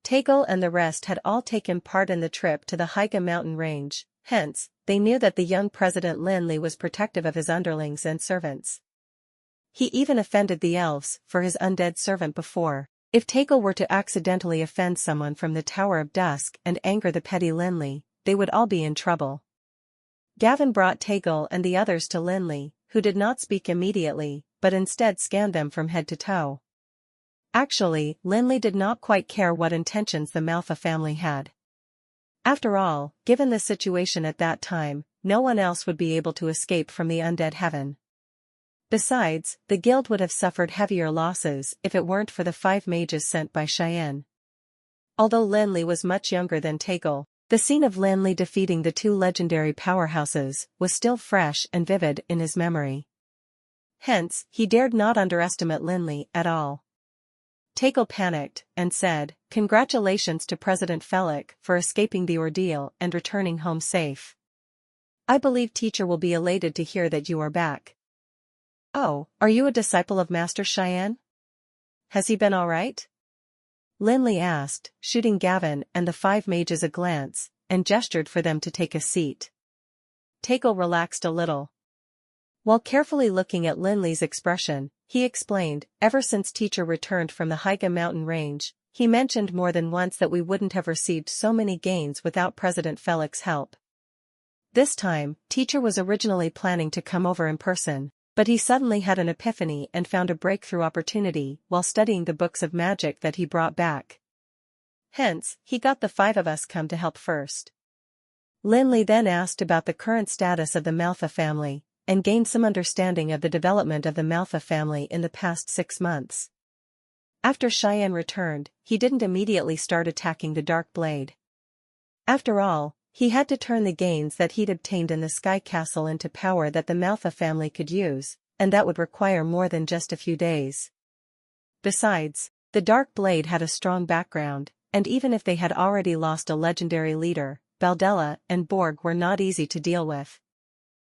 Tegel and the rest had all taken part in the trip to the Haiga mountain range, hence, they knew that the young President Lin Li was protective of his underlings and servants. He even offended the elves for his undead servant before. If Tegel were to accidentally offend someone from the Tower of Dusk and anger the petty Lin Li, they would all be in trouble. Gavin brought Tegel and the others to Lin Li, who did not speak immediately, but instead scanned them from head to toe. Actually, Lin Li did not quite care what intentions the Manhwa family had. After all, given the situation at that time, no one else would be able to escape from the undead heaven. Besides, the guild would have suffered heavier losses if it weren't for the 5 mages sent by Cheyenne. Although Lin Li was much younger than Tegel, the scene of Lin Li defeating the 2 legendary powerhouses was still fresh and vivid in his memory. Hence, he dared not underestimate Lin Li at all. Tegel panicked and said, "Congratulations to President Felix for escaping the ordeal and returning home safe. I believe teacher will be elated to hear that you are back." "Oh, are you a disciple of Master Cheyenne? Has he been all right?" Lin Li asked, shooting Gavin and the 5 mages a glance, and gestured for them to take a seat. Tegel relaxed a little. While carefully looking at Lin Li's expression, he explained, "Ever since teacher returned from the Haiga mountain range, he mentioned more than once that we wouldn't have received so many gains without President Felix's help. This time, teacher was originally planning to come over in person, but he suddenly had an epiphany and found a breakthrough opportunity while studying the books of magic that he brought back. Hence, he got the 5 of us come to help first." Lin Li then asked about the current status of the Manhwa family, and gained some understanding of the development of the Manhwa family in the past 6 months. After Cheyenne returned, he didn't immediately start attacking the Dark Blade. After all, he had to turn the gains that he'd obtained in the Sky Castle into power that the Manhwa family could use, and that would require more than just a few days. Besides, the Dark Blade had a strong background, and even if they had already lost a legendary leader, Baldella and Borg were not easy to deal with.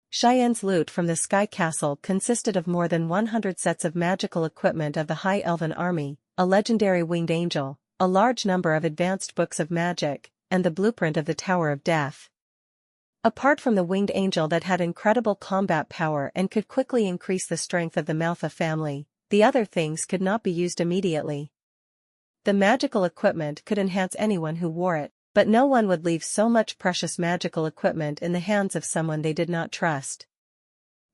Cheyenne's loot from the Sky Castle consisted of more than 100 sets of magical equipment of the High Elven Army, a legendary winged angel, a large number of advanced books of magic, and the blueprint of the Tower of Death. Apart from the winged angel that had incredible combat power and could quickly increase the strength of the Manhwa family, the other things could not be used immediately. The magical equipment could enhance anyone who wore it, but no one would leave so much precious magical equipment in the hands of someone they did not trust.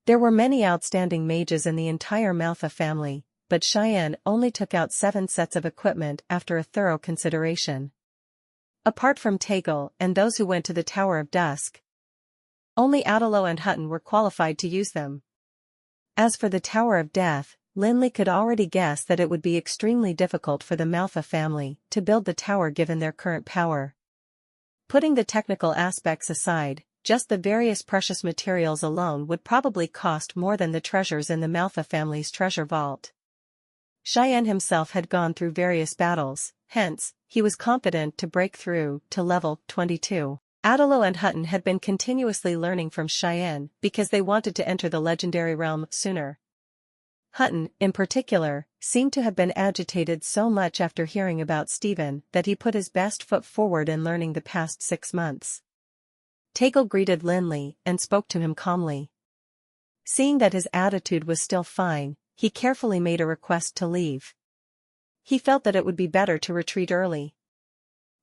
There were many outstanding mages in the entire Manhwa family, but Cheyenne only took out 7 sets of equipment after a thorough consideration. Apart from Tegel and those who went to the Tower of Dusk, only Adelo and Hutton were qualified to use them. As for the Tower of Death, Lin Li could already guess that it would be extremely difficult for the Manhwa family to build the tower given their current power. Putting the technical aspects aside, just the various precious materials alone would probably cost more than the treasures in the Manhwa family's treasure vault. Cheyenne himself had gone through various battles, hence, he was confident to break through to level 22. Adalo and Hutton had been continuously learning from Cheyenne because they wanted to enter the legendary realm sooner. Hutton, in particular, seemed to have been agitated so much after hearing about Stephen that he put his best foot forward in learning the past 6 months. Tagle greeted Lin Li and spoke to him calmly. Seeing that his attitude was still fine, he carefully made a request to leave. He felt that it would be better to retreat early.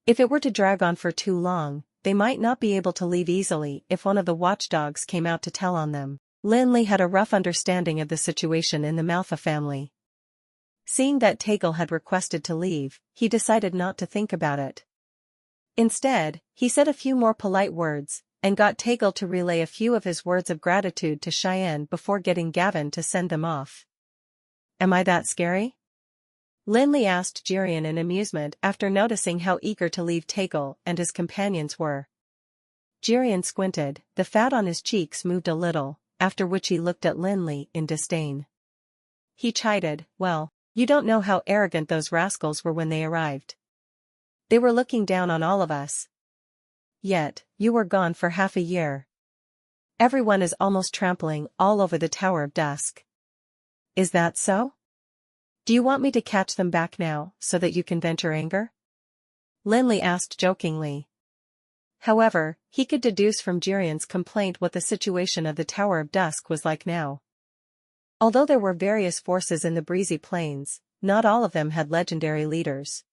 If it were to drag on for too long, they might not be able to leave easily if one of the watchdogs came out to tell on them. Lin Li had a rough understanding of the situation in the Manhwa family. Seeing that Tagle had requested to leave, he decided not to think about it. Instead, he said a few more polite words, and got Tagle to relay a few of his words of gratitude to Cheyenne before getting Gavin to send them off. "Am I that scary?" Lin Li asked Jirian in amusement after noticing how eager to leave Tagle and his companions were. Jirian squinted, the fat on his cheeks moved a little, after which he looked at Lin Li in disdain. He chided, "Well, you don't know how arrogant those rascals were when they arrived. They were looking down on all of us. Yet, you were gone for half a year. Everyone is almost trampling all over the Tower of Dusk. Is that so? Do you want me to catch them back now, so that you can vent your anger?" Lin Li asked jokingly. However, he could deduce from Jirian's complaint what the situation of the Tower of Dusk was like now. Although there were various forces in the breezy plains, not all of them had legendary leaders.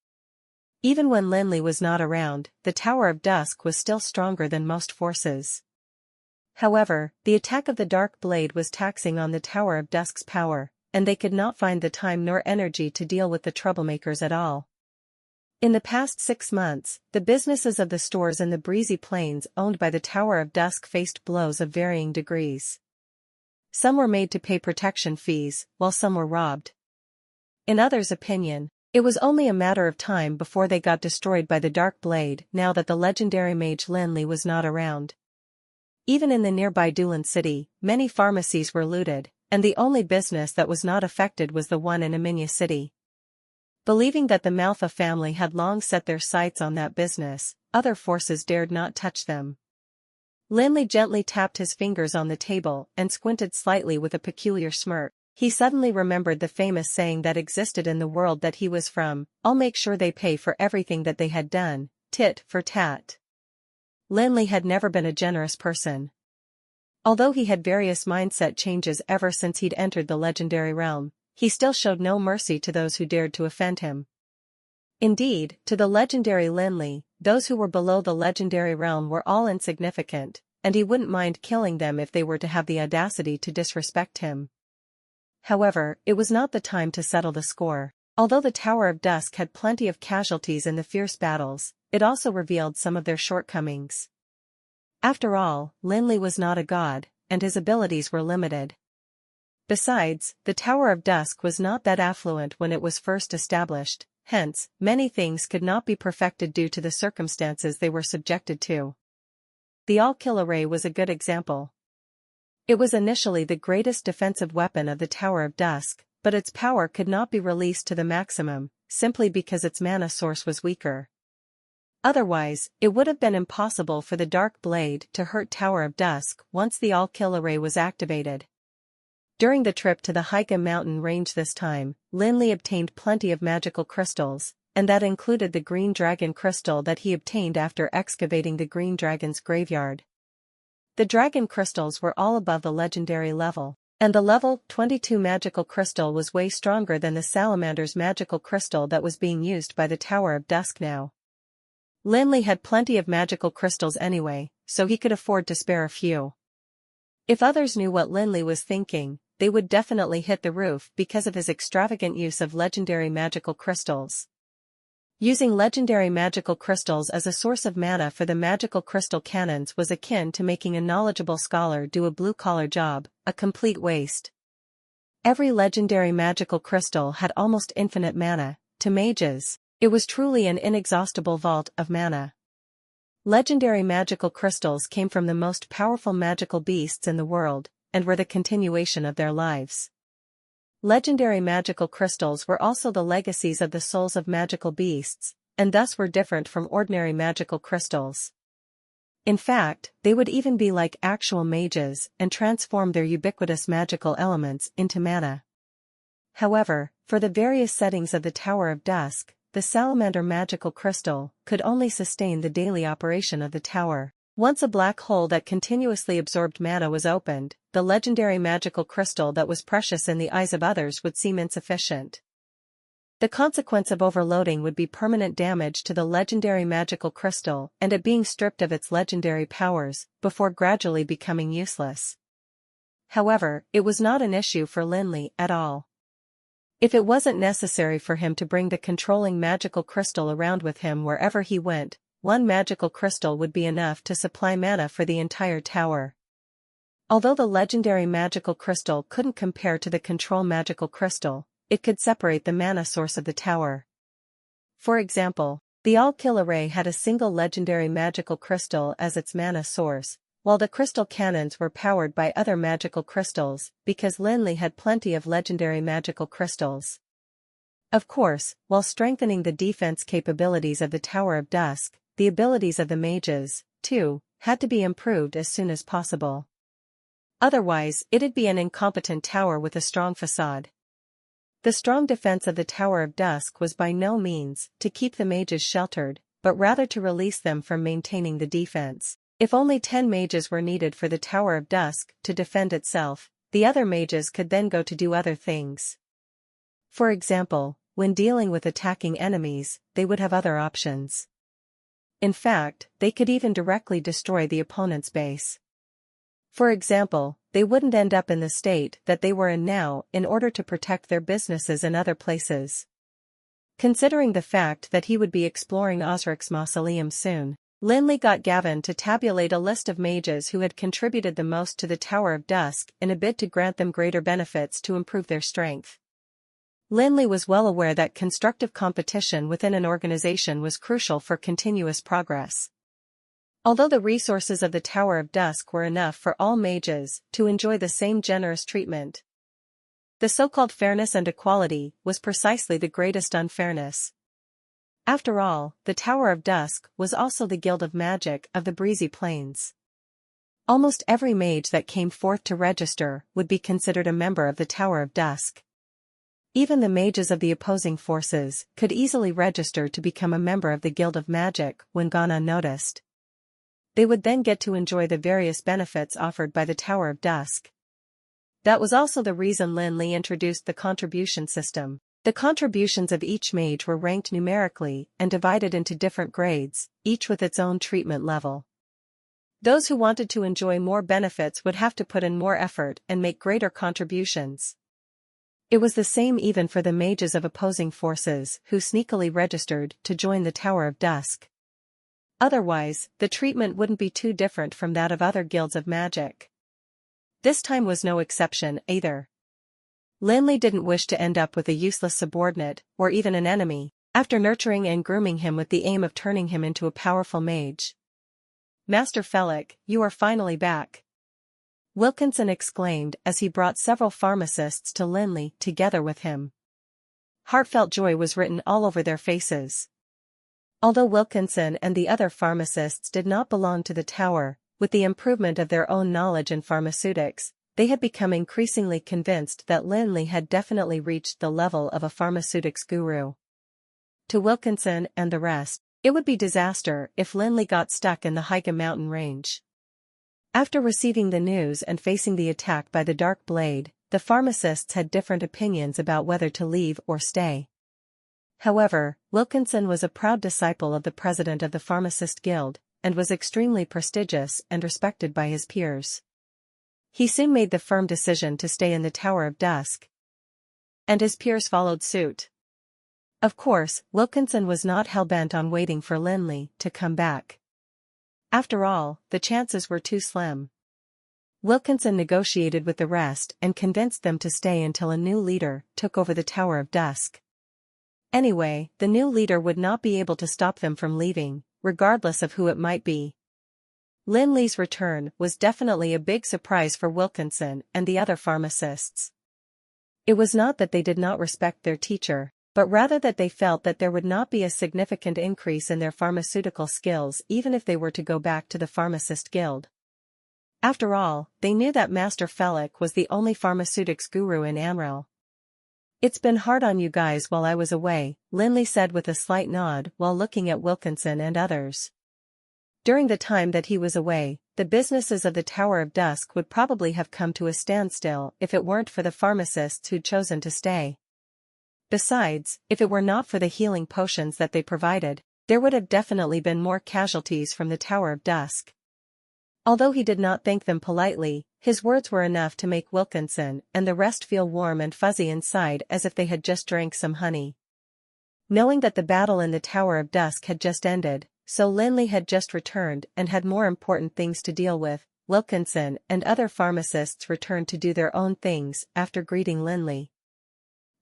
Even when Lin Li was not around, the Tower of Dusk was still stronger than most forces. However, the attack of the Dark Blade was taxing on the Tower of Dusk's power, and they could not find the time nor energy to deal with the troublemakers at all. In the past 6 months, the businesses of the stores in the breezy plains owned by the Tower of Dusk faced blows of varying degrees. Some were made to pay protection fees, while some were robbed. In others' opinion, it was only a matter of time before they got destroyed by the Dark Blade now that the legendary mage Lin Li was not around. Even in the nearby Dulan city, many pharmacies were looted, and the only business that was not affected was the one in Aminya city. Believing that the Manhwa family had long set their sights on that business, other forces dared not touch them. Lin Li gently tapped his fingers on the table and squinted slightly with a peculiar smirk. He suddenly remembered the famous saying that existed in the world that he was from, "I'll make sure they pay for everything that they had done, tit for tat." Lin Li had never been a generous person. Although he had various mindset changes ever since he'd entered the legendary realm, he still showed no mercy to those who dared to offend him. Indeed, to the legendary Lin Li, those who were below the legendary realm were all insignificant, and he wouldn't mind killing them if they were to have the audacity to disrespect him. However, it was not the time to settle the score. Although the Tower of Dusk had plenty of casualties in the fierce battles, it also revealed some of their shortcomings. After all, Lin Li was not a god, and his abilities were limited. Besides, the Tower of Dusk was not that affluent when it was first established, hence, many things could not be perfected due to the circumstances they were subjected to. The all-kill array was a good example. It was initially the greatest defensive weapon of the Tower of Dusk, but its power could not be released to the maximum, simply because its mana source was weaker. Otherwise, it would have been impossible for the Dark Blade to hurt Tower of Dusk once the all-kill array was activated. During the trip to the Haiga mountain range this time, Lin Li obtained plenty of magical crystals, and that included the green dragon crystal that he obtained after excavating the green dragon's graveyard. The dragon crystals were all above the legendary level, and the level 22 magical crystal was way stronger than the salamander's magical crystal that was being used by the Tower of Dusk now. Lin Li had plenty of magical crystals anyway, so he could afford to spare a few. If others knew what Lin Li was thinking, they would definitely hit the roof because of his extravagant use of legendary magical crystals. Using legendary magical crystals as a source of mana for the magical crystal cannons was akin to making a knowledgeable scholar do a blue-collar job, a complete waste. Every legendary magical crystal had almost infinite mana. To mages, it was truly an inexhaustible vault of mana. Legendary magical crystals came from the most powerful magical beasts in the world, and were the continuation of their lives. Legendary magical crystals were also the legacies of the souls of magical beasts, and thus were different from ordinary magical crystals. In fact, they would even be like actual mages and transform their ubiquitous magical elements into mana. However, for the various settings of the Tower of Dusk, the salamander magical crystal could only sustain the daily operation of the tower. Once a black hole that continuously absorbed mana was opened, the legendary magical crystal that was precious in the eyes of others would seem insufficient. The consequence of overloading would be permanent damage to the legendary magical crystal and it being stripped of its legendary powers, before gradually becoming useless. However, it was not an issue for Lin Li at all. If it wasn't necessary for him to bring the controlling magical crystal around with him wherever he went, one magical crystal would be enough to supply mana for the entire tower. Although the legendary magical crystal couldn't compare to the control magical crystal, it could separate the mana source of the tower. For example, the All-Kill Array had a single legendary magical crystal as its mana source, while the crystal cannons were powered by other magical crystals, because Lin Li had plenty of legendary magical crystals. Of course, while strengthening the defense capabilities of the Tower of Dusk, the abilities of the mages, too, had to be improved as soon as possible. Otherwise, it'd be an incompetent tower with a strong facade. The strong defense of the Tower of Dusk was by no means to keep the mages sheltered, but rather to release them from maintaining the defense. If only 10 mages were needed for the Tower of Dusk to defend itself, the other mages could then go to do other things. For example, when dealing with attacking enemies, they would have other options. In fact, they could even directly destroy the opponent's base. For example, they wouldn't end up in the state that they were in now in order to protect their businesses in other places. Considering the fact that he would be exploring Osric's mausoleum soon, Lin Li got Gavin to tabulate a list of mages who had contributed the most to the Tower of Dusk in a bid to grant them greater benefits to improve their strength. Lin Li was well aware that constructive competition within an organization was crucial for continuous progress. Although the resources of the Tower of Dusk were enough for all mages to enjoy the same generous treatment, the so-called fairness and equality was precisely the greatest unfairness. After all, the Tower of Dusk was also the Guild of Magic of the Breezy Plains. Almost every mage that came forth to register would be considered a member of the Tower of Dusk. Even the mages of the opposing forces could easily register to become a member of the Guild of Magic when gone unnoticed. They would then get to enjoy the various benefits offered by the Tower of Dusk. That was also the reason Lin Li introduced the contribution system. The contributions of each mage were ranked numerically and divided into different grades, each with its own treatment level. Those who wanted to enjoy more benefits would have to put in more effort and make greater contributions. It was the same even for the mages of opposing forces who sneakily registered to join the Tower of Dusk. Otherwise, the treatment wouldn't be too different from that of other guilds of magic. This time was no exception either. Lin Li didn't wish to end up with a useless subordinate, or even an enemy, after nurturing and grooming him with the aim of turning him into a powerful mage. "Master Felix, you are finally back," Wilkinson exclaimed as he brought several pharmacists to Lin Li together with him. Heartfelt joy was written all over their faces. Although Wilkinson and the other pharmacists did not belong to the tower, with the improvement of their own knowledge in pharmaceutics, they had become increasingly convinced that Lin Li had definitely reached the level of a pharmaceutics guru. To Wilkinson and the rest, it would be disaster if Lin Li got stuck in the Higa mountain range. After receiving the news and facing the attack by the Dark Blade, the pharmacists had different opinions about whether to leave or stay. However, Wilkinson was a proud disciple of the president of the Pharmacist Guild, and was extremely prestigious and respected by his peers. He soon made the firm decision to stay in the Tower of Dusk. And his peers followed suit. Of course, Wilkinson was not hell-bent on waiting for Lin Li to come back. After all, the chances were too slim. Wilkinson negotiated with the rest and convinced them to stay until a new leader took over the Tower of Dusk. Anyway, the new leader would not be able to stop them from leaving, regardless of who it might be. Lin Li's return was definitely a big surprise for Wilkinson and the other pharmacists. It was not that they did not respect their teacher, but rather that they felt that there would not be a significant increase in their pharmaceutical skills even if they were to go back to the pharmacist guild. After all, they knew that Master Felix was the only pharmaceutics guru in Amril. "It's been hard on you guys while I was away," Lin Li said with a slight nod while looking at Wilkinson and others. During the time that he was away, the businesses of the Tower of Dusk would probably have come to a standstill if it weren't for the pharmacists who'd chosen to stay. Besides, if it were not for the healing potions that they provided, there would have definitely been more casualties from the Tower of Dusk. Although he did not thank them politely, his words were enough to make Wilkinson and the rest feel warm and fuzzy inside as if they had just drank some honey. Knowing that the battle in the Tower of Dusk had just ended, so Lin Li had just returned and had more important things to deal with, Wilkinson and other pharmacists returned to do their own things after greeting Lin Li.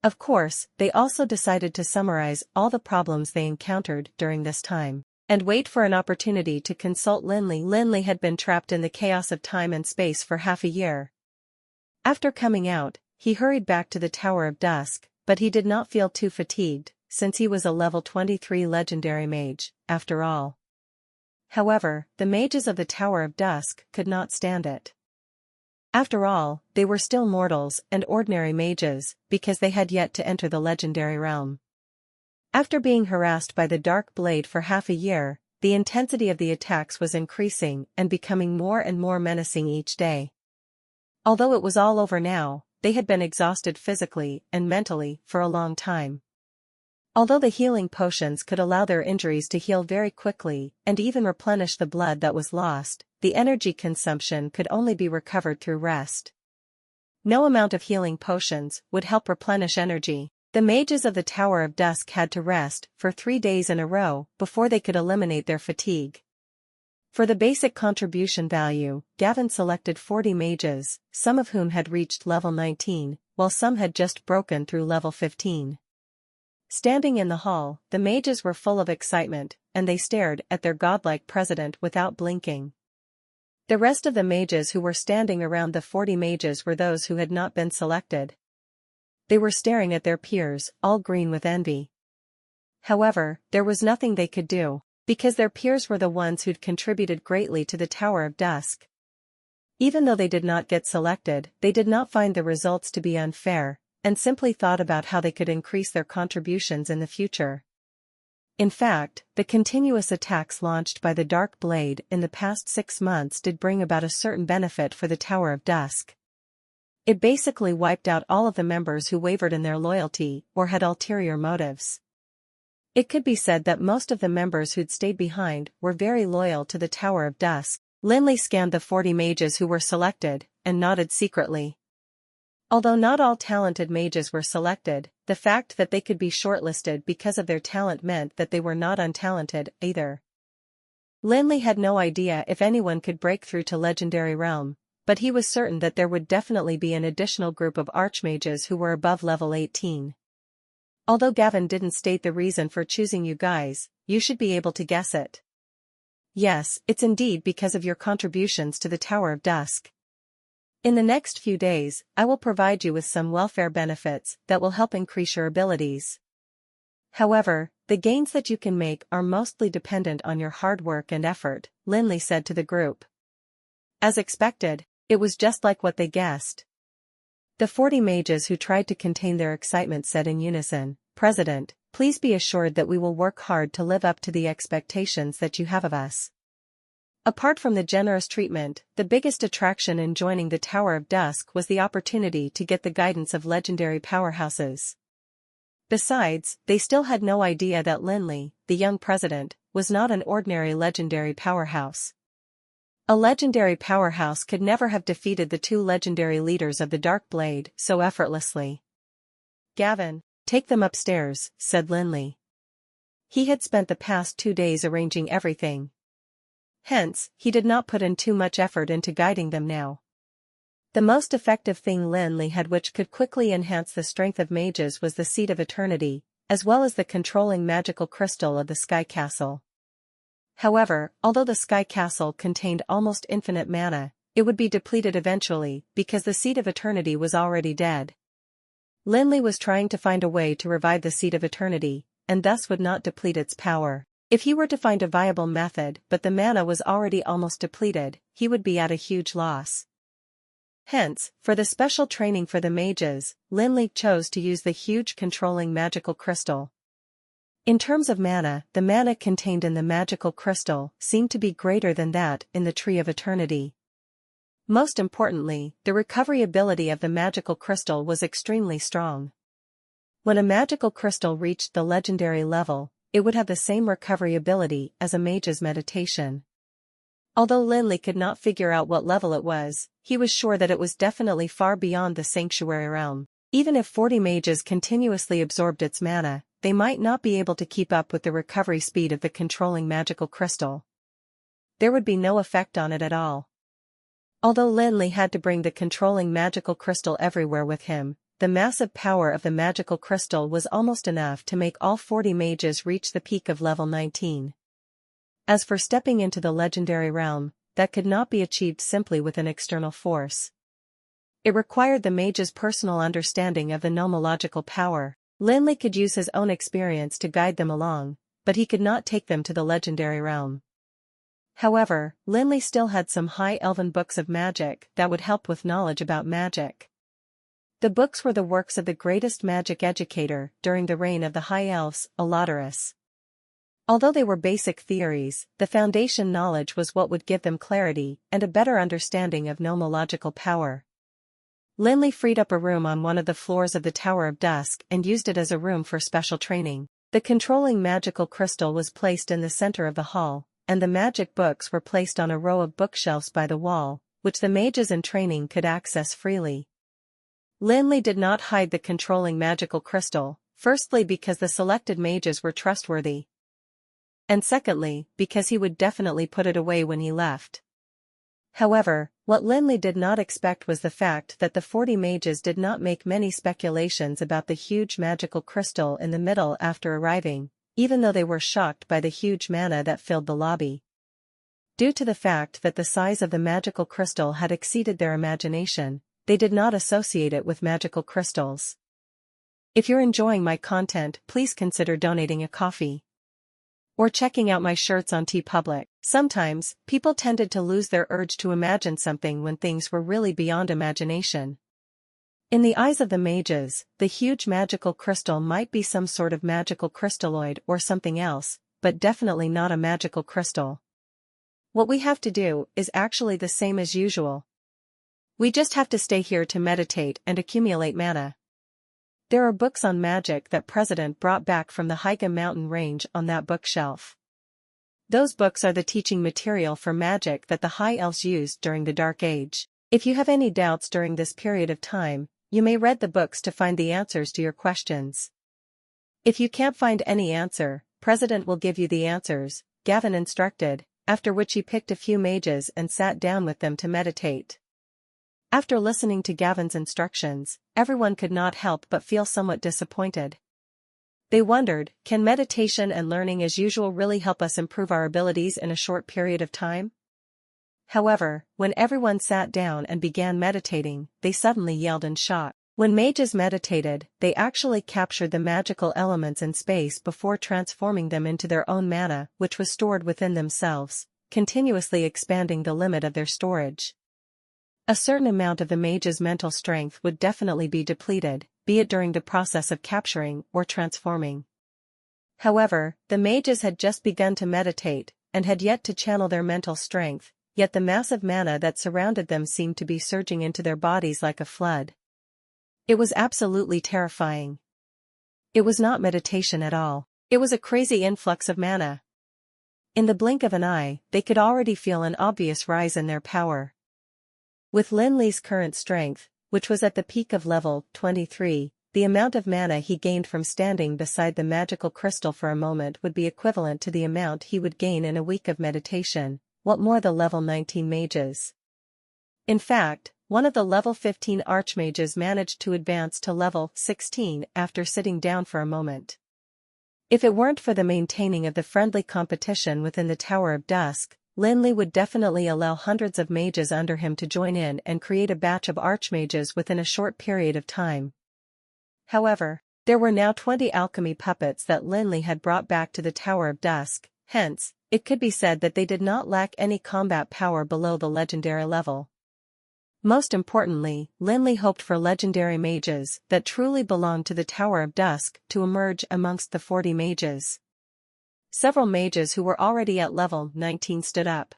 Of course, they also decided to summarize all the problems they encountered during this time, and wait for an opportunity to consult Lin Li. Lin Li had been trapped in the chaos of time and space for half a year. After coming out, he hurried back to the Tower of Dusk, but he did not feel too fatigued, since he was a level 23 legendary mage, after all. However, the mages of the Tower of Dusk could not stand it. After all, they were still mortals and ordinary mages, because they had yet to enter the legendary realm. After being harassed by the Dark Blade for half a year, the intensity of the attacks was increasing and becoming more and more menacing each day. Although it was all over now, they had been exhausted physically and mentally for a long time. Although the healing potions could allow their injuries to heal very quickly and even replenish the blood that was lost, the energy consumption could only be recovered through rest. No amount of healing potions would help replenish energy. The mages of the Tower of Dusk had to rest for 3 days in a row before they could eliminate their fatigue. For the basic contribution value, Gavin selected 40 mages, some of whom had reached level 19, while some had just broken through level 15. Standing in the hall, the mages were full of excitement, and they stared at their godlike president without blinking. The rest of the mages who were standing around the 40 mages were those who had not been selected. They were staring at their peers, all green with envy. However, there was nothing they could do, because their peers were the ones who'd contributed greatly to the Tower of Dusk. Even though they did not get selected, they did not find the results to be unfair, and simply thought about how they could increase their contributions in the future. In fact, the continuous attacks launched by the Dark Blade in the past 6 months did bring about a certain benefit for the Tower of Dusk. It basically wiped out all of the members who wavered in their loyalty or had ulterior motives. It could be said that most of the members who'd stayed behind were very loyal to the Tower of Dusk. Lin Li scanned the 40 mages who were selected, and nodded secretly. Although not all talented mages were selected, the fact that they could be shortlisted because of their talent meant that they were not untalented either. Lin Li had no idea if anyone could break through to Legendary Realm, but he was certain that there would definitely be an additional group of archmages who were above level 18. Although Gavin didn't state the reason for choosing you guys, you should be able to guess it. Yes, it's indeed because of your contributions to the Tower of Dusk. In the next few days, I will provide you with some welfare benefits that will help increase your abilities. However, the gains that you can make are mostly dependent on your hard work and effort, Lin Li said to the group. As expected, it was just like what they guessed. The 40 mages who tried to contain their excitement said in unison, "President, please be assured that we will work hard to live up to the expectations that you have of us." Apart from the generous treatment, the biggest attraction in joining the Tower of Dusk was the opportunity to get the guidance of legendary powerhouses. Besides, they still had no idea that Lin Li, the young president, was not an ordinary legendary powerhouse. A legendary powerhouse could never have defeated the 2 legendary leaders of the Dark Blade so effortlessly. "Gavin, take them upstairs," said Lin Li. He had spent the past 2 days arranging everything. Hence, he did not put in too much effort into guiding them now. The most effective thing Lin Li had which could quickly enhance the strength of mages was the Seed of Eternity, as well as the controlling magical crystal of the Sky Castle. However, although the Sky Castle contained almost infinite mana, it would be depleted eventually because the Seed of Eternity was already dead. Lin Li was trying to find a way to revive the Seed of Eternity, and thus would not deplete its power. If he were to find a viable method but the mana was already almost depleted, he would be at a huge loss. Hence, for the special training for the mages, Lin Li chose to use the huge controlling magical crystal. In terms of mana, the mana contained in the magical crystal seemed to be greater than that in the Tree of Eternity. Most importantly, the recovery ability of the magical crystal was extremely strong. When a magical crystal reached the legendary level, it would have the same recovery ability as a mage's meditation. Although Lin Li could not figure out what level it was, he was sure that it was definitely far beyond the sanctuary realm. Even if 40 mages continuously absorbed its mana, they might not be able to keep up with the recovery speed of the controlling magical crystal. There would be no effect on it at all. Although Lin Li had to bring the controlling magical crystal everywhere with him, the massive power of the magical crystal was almost enough to make all 40 mages reach the peak of level 19. As for stepping into the legendary realm, that could not be achieved simply with an external force. It required the mage's personal understanding of the nomological power. Lin Li could use his own experience to guide them along, but he could not take them to the legendary realm. However, Lin Li still had some high elven books of magic that would help with knowledge about magic. The books were the works of the greatest magic educator during the reign of the High Elves, adventurous. Although they were basic theories, the foundation knowledge was what would give them clarity and a better understanding of nomological power. Lin Li freed up a room on one of the floors of the Tower of Dusk and used it as a room for special training. The controlling magical crystal was placed in the center of the hall, and the magic books were placed on a row of bookshelves by the wall, which the mages in training could access freely. Lin Li did not hide the controlling magical crystal, firstly because the selected mages were trustworthy, and secondly, because he would definitely put it away when he left. However, what Lin Li did not expect was the fact that the 40 mages did not make many speculations about the huge magical crystal in the middle after arriving, even though they were shocked by the huge mana that filled the lobby. Due to the fact that the size of the magical crystal had exceeded their imagination, they did not associate it with magical crystals. If you're enjoying my content, please consider donating a coffee or checking out my shirts on TeePublic. Sometimes, people tended to lose their urge to imagine something when things were really beyond imagination. In the eyes of the mages, the huge magical crystal might be some sort of magical crystalloid or something else, but definitely not a magical crystal. What we have to do is actually the same as usual. We just have to stay here to meditate and accumulate mana. There are books on magic that President brought back from the Higa mountain range on that bookshelf. Those books are the teaching material for magic that the High Elves used during the Dark Age. If you have any doubts during this period of time, you may read the books to find the answers to your questions. If you can't find any answer, President will give you the answers, Gavin instructed, after which he picked a few mages and sat down with them to meditate. After listening to Gavin's instructions, everyone could not help but feel somewhat disappointed. They wondered, can meditation and learning as usual really help us improve our abilities in a short period of time? However, when everyone sat down and began meditating, they suddenly yelled in shock. When mages meditated, they actually captured the magical elements in space before transforming them into their own mana, which was stored within themselves, continuously expanding the limit of their storage. A certain amount of the mage's mental strength would definitely be depleted, be it during the process of capturing or transforming. However, the mages had just begun to meditate, and had yet to channel their mental strength, yet the massive mana that surrounded them seemed to be surging into their bodies like a flood. It was absolutely terrifying. It was not meditation at all. It was a crazy influx of mana. In the blink of an eye, they could already feel an obvious rise in their power. With Lin Li's current strength, which was at the peak of level 23, the amount of mana he gained from standing beside the magical crystal for a moment would be equivalent to the amount he would gain in a week of meditation, what more the level 19 mages. In fact, one of the level 15 archmages managed to advance to level 16 after sitting down for a moment. If it weren't for the maintaining of the friendly competition within the Tower of Dusk, Lin Li would definitely allow hundreds of mages under him to join in and create a batch of archmages within a short period of time. However, there were now 20 alchemy puppets that Lin Li had brought back to the Tower of Dusk, hence, it could be said that they did not lack any combat power below the legendary level. Most importantly, Lin Li hoped for legendary mages that truly belonged to the Tower of Dusk to emerge amongst the 40 mages. Several mages who were already at level 19 stood up.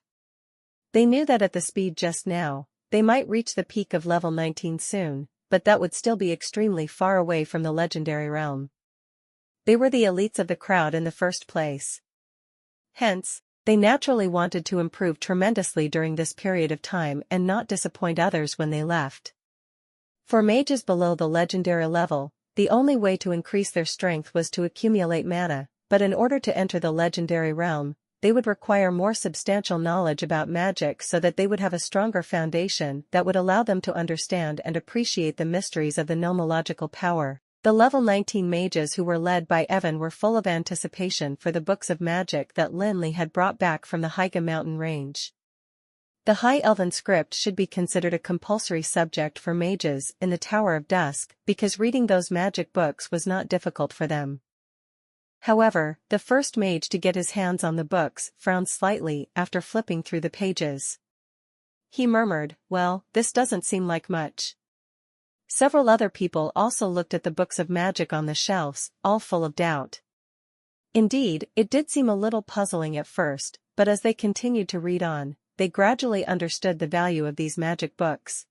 They knew that at the speed just now, they might reach the peak of level 19 soon, but that would still be extremely far away from the legendary realm. They were the elites of the crowd in the first place. Hence, they naturally wanted to improve tremendously during this period of time and not disappoint others when they left. For mages below the legendary level, the only way to increase their strength was to accumulate mana, but in order to enter the legendary realm, they would require more substantial knowledge about magic so that they would have a stronger foundation that would allow them to understand and appreciate the mysteries of the nomological power. The level 19 mages who were led by Evan were full of anticipation for the books of magic that Lin Li had brought back from the Haiga mountain range. The High Elven script should be considered a compulsory subject for mages in the Tower of Dusk because reading those magic books was not difficult for them. However, the first mage to get his hands on the books frowned slightly after flipping through the pages. He murmured, "Well, this doesn't seem like much." Several other people also looked at the books of magic on the shelves, all full of doubt. Indeed, it did seem a little puzzling at first, but as they continued to read on, they gradually understood the value of these magic books.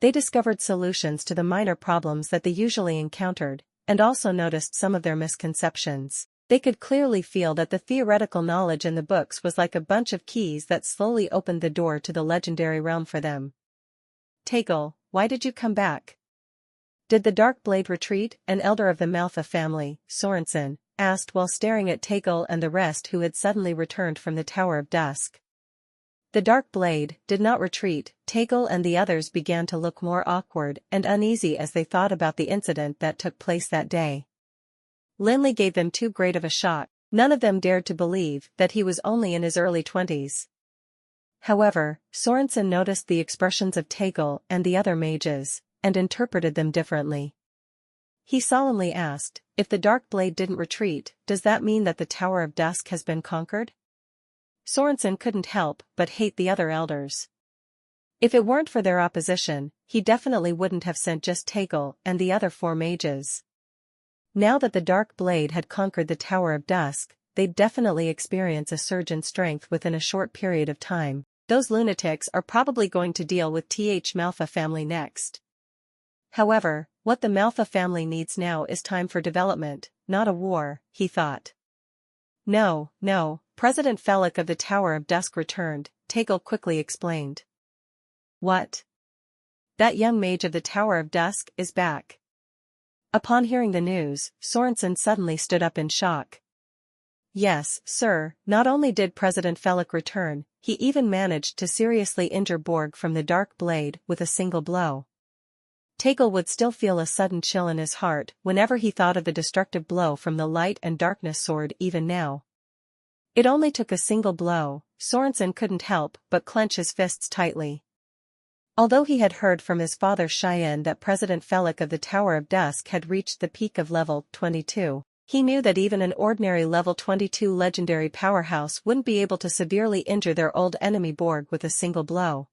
They discovered solutions to the minor problems that they usually encountered, and also noticed some of their misconceptions. They could clearly feel that the theoretical knowledge in the books was like a bunch of keys that slowly opened the door to the legendary realm for them. "Tegel, why did you come back? Did the Dark Blade retreat?" An elder of the Malfa family, Sorensen, asked while staring at Tegel and the rest who had suddenly returned from the Tower of Dusk. The Dark Blade did not retreat. Tegel and the others began to look more awkward and uneasy as they thought about the incident that took place that day. Lin Li gave them too great of a shock. None of them dared to believe that he was only in his early 20s. However, Sorensen noticed the expressions of Tegel and the other mages, and interpreted them differently. He solemnly asked, "If the Dark Blade didn't retreat, does that mean that the Tower of Dusk has been conquered?" Sorensen couldn't help but hate the other elders. If it weren't for their opposition, he definitely wouldn't have sent just Tegel and the other 4 mages. Now that the Dark Blade had conquered the Tower of Dusk, they'd definitely experience a surge in strength within a short period of time. Those lunatics are probably going to deal with Malfa family next. However, what the Malfa family needs now is time for development, not a war, he thought. No, President Felix of the Tower of Dusk returned, Tegel quickly explained. What? That young mage of the Tower of Dusk is back. Upon hearing the news, Sorensen suddenly stood up in shock. Yes, sir, not only did President Felix return, he even managed to seriously injure Borg from the Dark Blade with a single blow. Tegel would still feel a sudden chill in his heart whenever he thought of the destructive blow from the Light and Darkness sword even now. It only took a single blow. Sorensen couldn't help but clench his fists tightly. Although he had heard from his father Cheyenne that President Felix of the Tower of Dusk had reached the peak of level 22, he knew that even an ordinary level 22 legendary powerhouse wouldn't be able to severely injure their old enemy Borg with a single blow.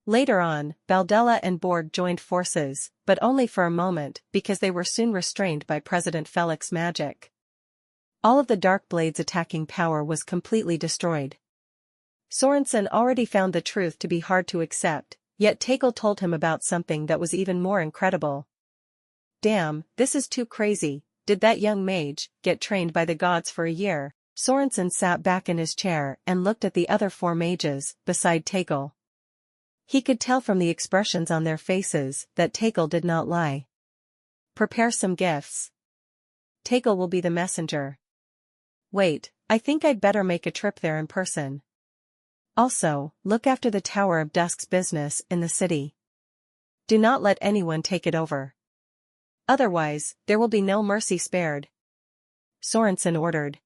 Later on, Baldella and Borg joined forces, but only for a moment because they were soon restrained by President Felix's magic. All of the Dark Blade's attacking power was completely destroyed. Sorensen already found the truth to be hard to accept, yet Tegel told him about something that was even more incredible. Damn, this is too crazy. Did that young mage get trained by the gods for a year? Sorensen sat back in his chair and looked at the other 4 mages beside Tegel. He could tell from the expressions on their faces that Tegel did not lie. Prepare some gifts. Tegel will be the messenger. Wait, I think I'd better make a trip there in person. Also, look after the Tower of Dusk's business in the city. Do not let anyone take it over. Otherwise, there will be no mercy spared. Sorensen ordered.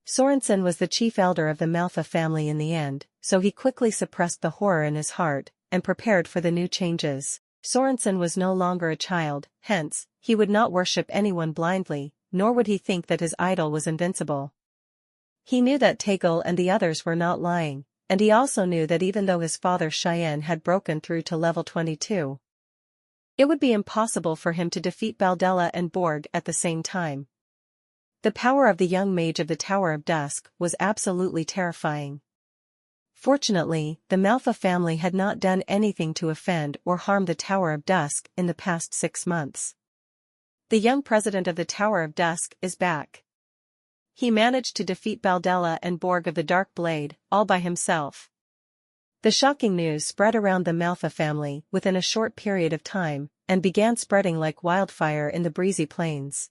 Sorensen was the chief elder of the Malfa family in the end, so he quickly suppressed the horror in his heart, and prepared for the new changes. Sorensen was no longer a child, hence, he would not worship anyone blindly, nor would he think that his idol was invincible. He knew that Tegel and the others were not lying, and he also knew that even though his father Cheyenne had broken through to level 22, it would be impossible for him to defeat Baldella and Borg at the same time. The power of the young mage of the Tower of Dusk was absolutely terrifying. Fortunately, the Manhwa family had not done anything to offend or harm the Tower of Dusk in the past 6 months. The young president of the Tower of Dusk is back. He managed to defeat Baldella and Borg of the Dark Blade, all by himself. The shocking news spread around the Manhwa family within a short period of time, and began spreading like wildfire in the breezy plains.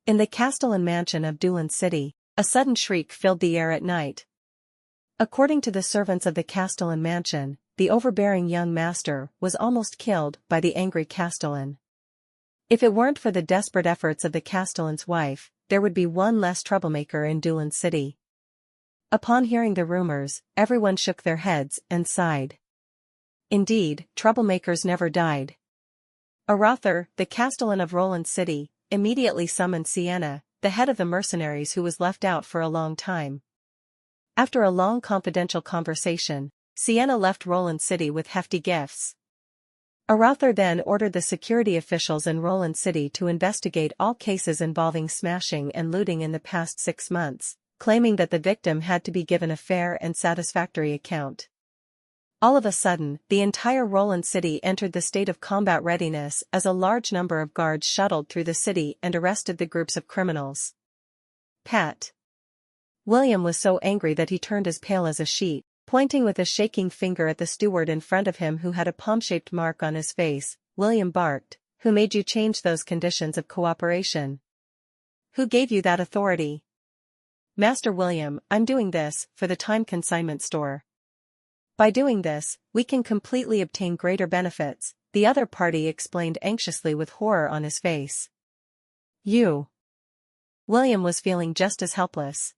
In the castellan mansion of Dulin City, a sudden shriek filled the air at night. According to the servants of the castellan mansion, the overbearing young master was almost killed by the angry castellan. If it weren't for the desperate efforts of the castellan's wife, there would be one less troublemaker in Dulin City. Upon hearing the rumors, everyone shook their heads and sighed. Indeed, troublemakers never died. Arather, the castellan of Roland City, immediately summoned Sienna, the head of the mercenaries who was left out for a long time. After a long confidential conversation, Sienna left Roland City with hefty gifts. Arather then ordered the security officials in Roland City to investigate all cases involving smashing and looting in the past 6 months, claiming that the victim had to be given a fair and satisfactory account. All of a sudden, the entire Roland City entered the state of combat readiness as a large number of guards shuttled through the city and arrested the groups of criminals. Pat. William was so angry that he turned as pale as a sheet, pointing with a shaking finger at the steward in front of him who had a palm-shaped mark on his face. William barked, "Who made you change those conditions of cooperation? Who gave you that authority?" "Master William, I'm doing this for the time consignment store. By doing this, we can completely obtain greater benefits," the other party explained anxiously with horror on his face. "You." William was feeling just as helpless.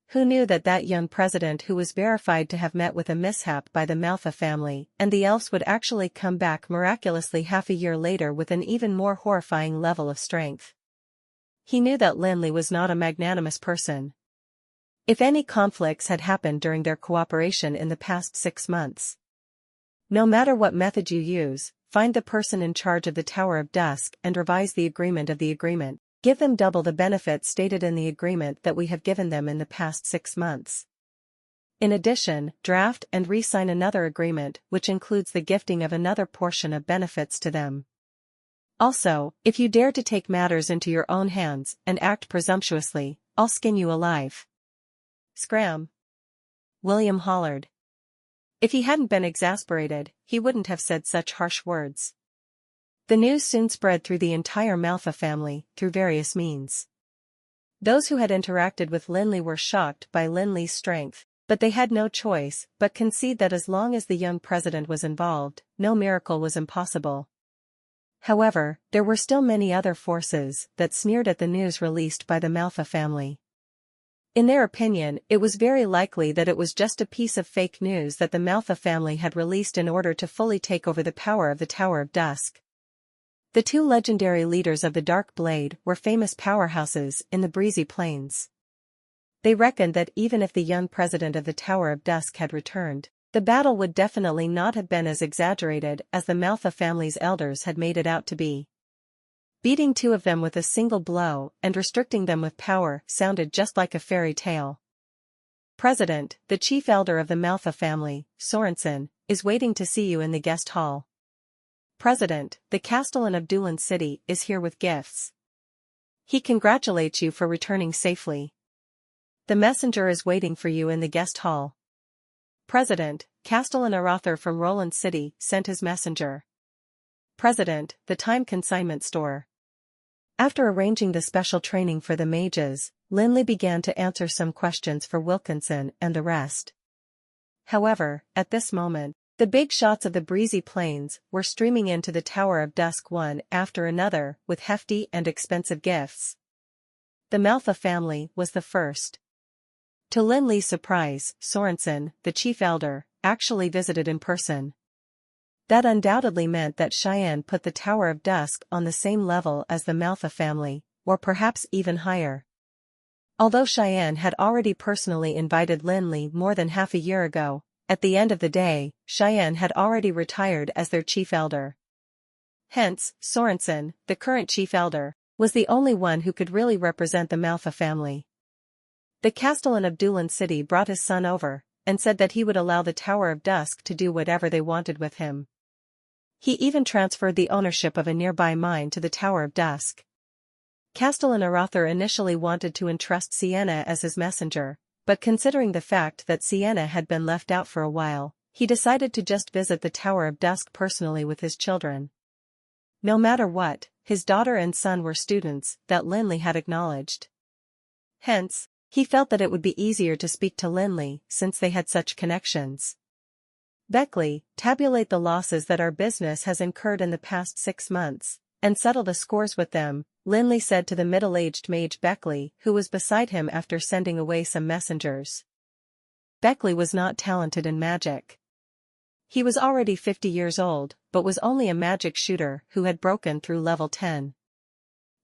Who knew that that young president who was verified to have met with a mishap by the Manhwa family and the elves would actually come back miraculously half a year later with an even more horrifying level of strength? He knew that Lin Li was not a magnanimous person. If any conflicts had happened during their cooperation in the past 6 months, no matter what method you use, find the person in charge of the Tower of Dusk and revise the agreement of the agreement. Give them double the benefits stated in the agreement that we have given them in the past 6 months. In addition, draft and re-sign another agreement which includes the gifting of another portion of benefits to them. Also, if you dare to take matters into your own hands and act presumptuously, I'll skin you alive. Scram! William hollered. If he hadn't been exasperated, he wouldn't have said such harsh words. The news soon spread through the entire Manhwa family, through various means. Those who had interacted with Lin Li were shocked by Lin Li's strength, but they had no choice but concede that as long as the young president was involved, no miracle was impossible. However, there were still many other forces that sneered at the news released by the Manhwa family. In their opinion, it was very likely that it was just a piece of fake news that the Manhwa family had released in order to fully take over the power of the Tower of Dusk. The 2 legendary leaders of the Dark Blade were famous powerhouses in the breezy plains. They reckoned that even if the young president of the Tower of Dusk had returned, the battle would definitely not have been as exaggerated as the Manhwa family's elders had made it out to be. Beating 2 of them with a single blow and restricting them with power sounded just like a fairy tale. President, the chief elder of the Manhwa family, Sorensen, is waiting to see you in the guest hall. President, the castellan of Dulin City, is here with gifts. He congratulates you for returning safely. The messenger is waiting for you in the guest hall. President, Castellan Arather from Roland City sent his messenger. President, the time consignment store. After arranging the special training for the mages, Lin Li began to answer some questions for Wilkinson and the rest. However, at this moment, the big shots of the breezy plains were streaming into the Tower of Dusk one after another with hefty and expensive gifts. The Manhwa family was the first. To Lin Li's surprise, Sorensen, the chief elder, actually visited in person. That undoubtedly meant that Cheyenne put the Tower of Dusk on the same level as the Manhwa family, or perhaps even higher. Although Cheyenne had already personally invited Lin Li more than half a year ago, at the end of the day, Cheyenne had already retired as their chief elder. Hence, Sorensen, the current chief elder, was the only one who could really represent the Manhwa family. The Castellan of Dulan City brought his son over, and said that he would allow the Tower of Dusk to do whatever they wanted with him. He even transferred the ownership of a nearby mine to the Tower of Dusk. Castellan Arather initially wanted to entrust Sienna as his messenger, but considering the fact that Sienna had been left out for a while, he decided to just visit the Tower of Dusk personally with his children. No matter what, his daughter and son were students that Lin Li had acknowledged. Hence, he felt that it would be easier to speak to Lin Li since they had such connections. Beckley, tabulate the losses that our business has incurred in the past 6 months, and settle the scores with them, Lin Li said to the middle-aged mage Beckley, who was beside him after sending away some messengers. Beckley was not talented in magic. He was already 50 years old, but was only a magic shooter who had broken through level 10.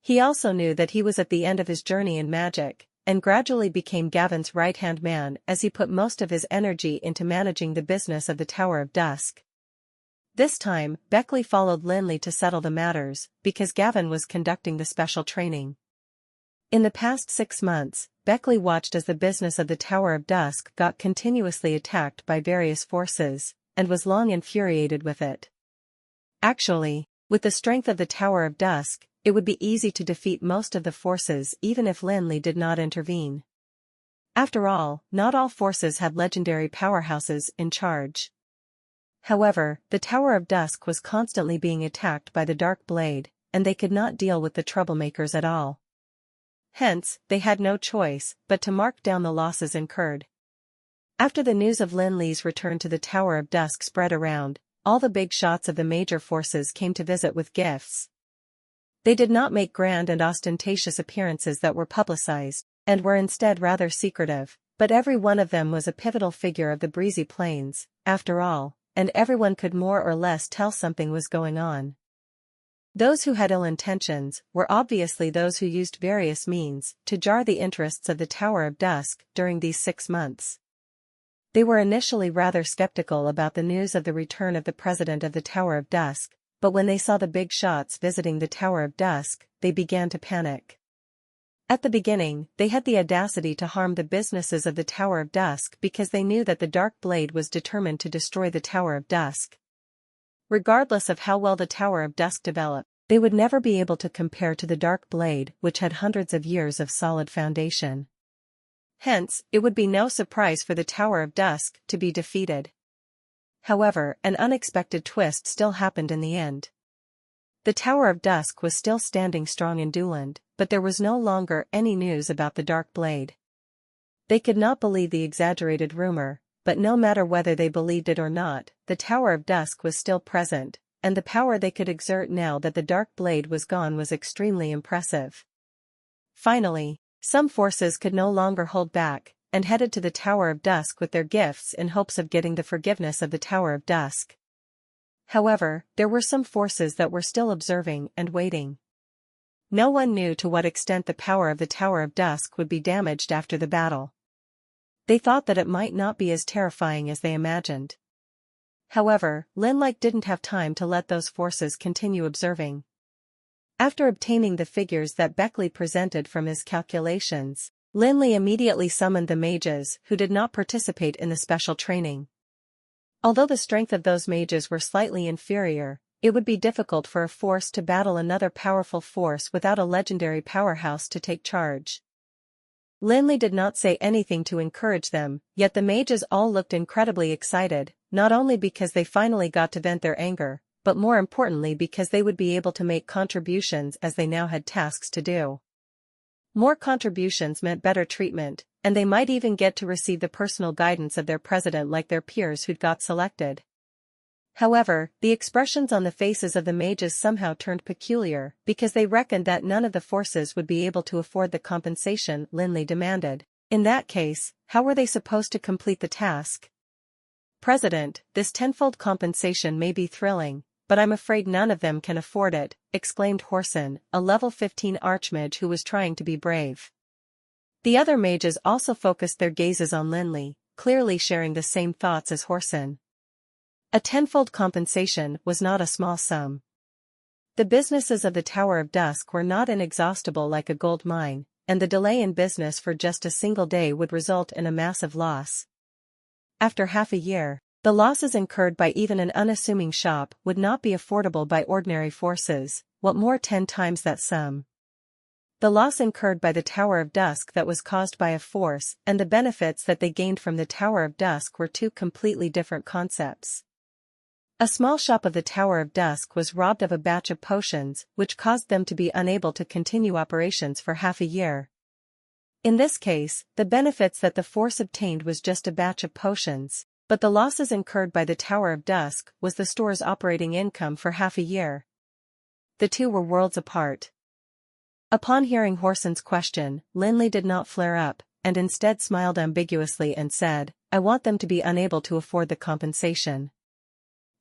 He also knew that he was at the end of his journey in magic, and gradually became Gavin's right-hand man as he put most of his energy into managing the business of the Tower of Dusk. This time, Beckley followed Lin Li to settle the matters, because Gavin was conducting the special training. In the past 6 months, Beckley watched as the business of the Tower of Dusk got continuously attacked by various forces, and was long infuriated with it. Actually, with the strength of the Tower of Dusk, it would be easy to defeat most of the forces even if Lin Li did not intervene. After all, not all forces had legendary powerhouses in charge. However, the Tower of Dusk was constantly being attacked by the Dark Blade, and they could not deal with the troublemakers at all. Hence, they had no choice but to mark down the losses incurred. After the news of Lin Li's return to the Tower of Dusk spread around, all the big shots of the major forces came to visit with gifts. They did not make grand and ostentatious appearances that were publicized, and were instead rather secretive, but every one of them was a pivotal figure of the breezy plains, after all, and everyone could more or less tell something was going on. Those who had ill intentions were obviously those who used various means to jar the interests of the Tower of Dusk during these 6 months. They were initially rather skeptical about the news of the return of the president of the Tower of Dusk, but when they saw the big shots visiting the Tower of Dusk, they began to panic. At the beginning, they had the audacity to harm the businesses of the Tower of Dusk because they knew that the Dark Blade was determined to destroy the Tower of Dusk. Regardless of how well the Tower of Dusk developed, they would never be able to compare to the Dark Blade, which had hundreds of years of solid foundation. Hence, it would be no surprise for the Tower of Dusk to be defeated. However, an unexpected twist still happened in the end. The Tower of Dusk was still standing strong in Duland, but there was no longer any news about the Dark Blade. They could not believe the exaggerated rumor, but no matter whether they believed it or not, the Tower of Dusk was still present, and the power they could exert now that the Dark Blade was gone was extremely impressive. Finally, some forces could no longer hold back, and headed to the Tower of Dusk with their gifts in hopes of getting the forgiveness of the Tower of Dusk. However, there were some forces that were still observing and waiting. No one knew to what extent the power of the Tower of Dusk would be damaged after the battle. They thought that it might not be as terrifying as they imagined. However, Lin Li didn't have time to let those forces continue observing. After obtaining the figures that Beckley presented from his calculations, Lin Li immediately summoned the mages who did not participate in the special training. Although the strength of those mages were slightly inferior, it would be difficult for a force to battle another powerful force without a legendary powerhouse to take charge. Lin Li did not say anything to encourage them, yet the mages all looked incredibly excited, not only because they finally got to vent their anger, but more importantly because they would be able to make contributions as they now had tasks to do. More contributions meant better treatment, and they might even get to receive the personal guidance of their president like their peers who'd got selected. However, the expressions on the faces of the mages somehow turned peculiar because they reckoned that none of the forces would be able to afford the compensation Lin Li demanded. In that case, how were they supposed to complete the task? "President, this tenfold compensation may be thrilling, but I'm afraid none of them can afford it," exclaimed Horson, a level 15 archmage who was trying to be brave. The other mages also focused their gazes on Lin Li, clearly sharing the same thoughts as Horson. A tenfold compensation was not a small sum. The businesses of the Tower of Dusk were not inexhaustible like a gold mine, and the delay in business for just a single day would result in a massive loss. After half a year, the losses incurred by even an unassuming shop would not be affordable by ordinary forces, what more 10 times that sum. The loss incurred by the Tower of Dusk that was caused by a force and the benefits that they gained from the Tower of Dusk were two completely different concepts. A small shop of the Tower of Dusk was robbed of a batch of potions which caused them to be unable to continue operations for half a year. In this case, the benefits that the force obtained was just a batch of potions, but the losses incurred by the Tower of Dusk was the store's operating income for half a year. The two were worlds apart. Upon hearing Horson's question, Lin Li did not flare up, and instead smiled ambiguously and said, "I want them to be unable to afford the compensation."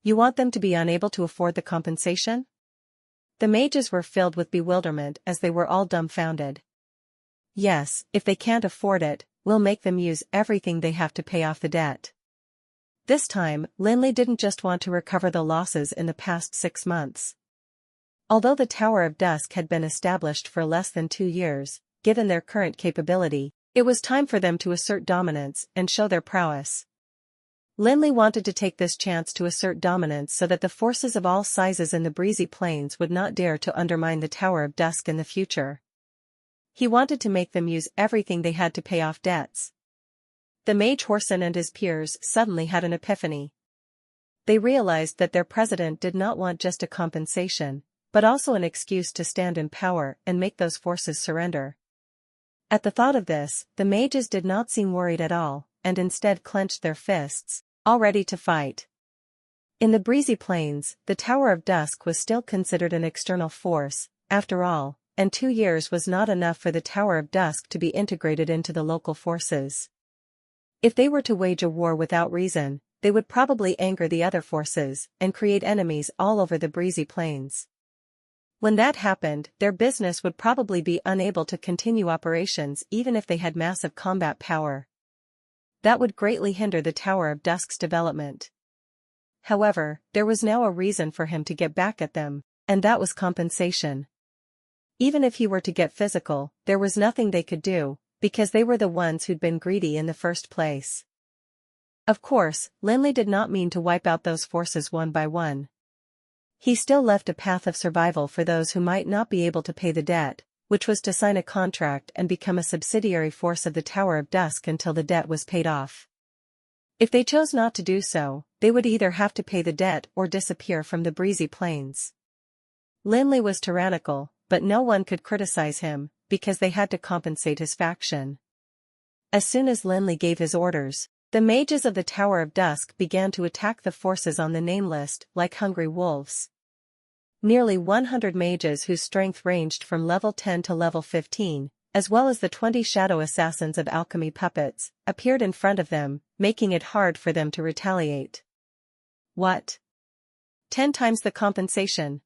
"You want them to be unable to afford the compensation?" The mages were filled with bewilderment as they were all dumbfounded. "Yes, if they can't afford it, we'll make them use everything they have to pay off the debt." This time, Lin Li didn't just want to recover the losses in the past 6 months. Although the Tower of Dusk had been established for less than 2 years, given their current capability, it was time for them to assert dominance and show their prowess. Lin Li wanted to take this chance to assert dominance so that the forces of all sizes in the breezy plains would not dare to undermine the Tower of Dusk in the future. He wanted to make them use everything they had to pay off debts. The mage Horson and his peers suddenly had an epiphany. They realized that their president did not want just a compensation, but also an excuse to stand in power and make those forces surrender. At the thought of this, the mages did not seem worried at all, and instead clenched their fists, all ready to fight. In the breezy plains, the Tower of Dusk was still considered an external force, after all, and 2 years was not enough for the Tower of Dusk to be integrated into the local forces. If they were to wage a war without reason, they would probably anger the other forces and create enemies all over the breezy plains. When that happened, their business would probably be unable to continue operations even if they had massive combat power. That would greatly hinder the Tower of Dusk's development. However, there was now a reason for him to get back at them, and that was compensation. Even if he were to get physical, there was nothing they could do, because they were the ones who'd been greedy in the first place. Of course, Lin Li did not mean to wipe out those forces one by one. He still left a path of survival for those who might not be able to pay the debt, which was to sign a contract and become a subsidiary force of the Tower of Dusk until the debt was paid off. If they chose not to do so, they would either have to pay the debt or disappear from the breezy plains. Lin Li was tyrannical, but no one could criticize him, because they had to compensate his faction. As soon as Lin Li gave his orders, the mages of the Tower of Dusk began to attack the forces on the name list like hungry wolves. Nearly 100 mages whose strength ranged from level 10 to level 15, as well as the 20 shadow assassins of alchemy puppets, appeared in front of them, making it hard for them to retaliate. What? 10 times the compensation?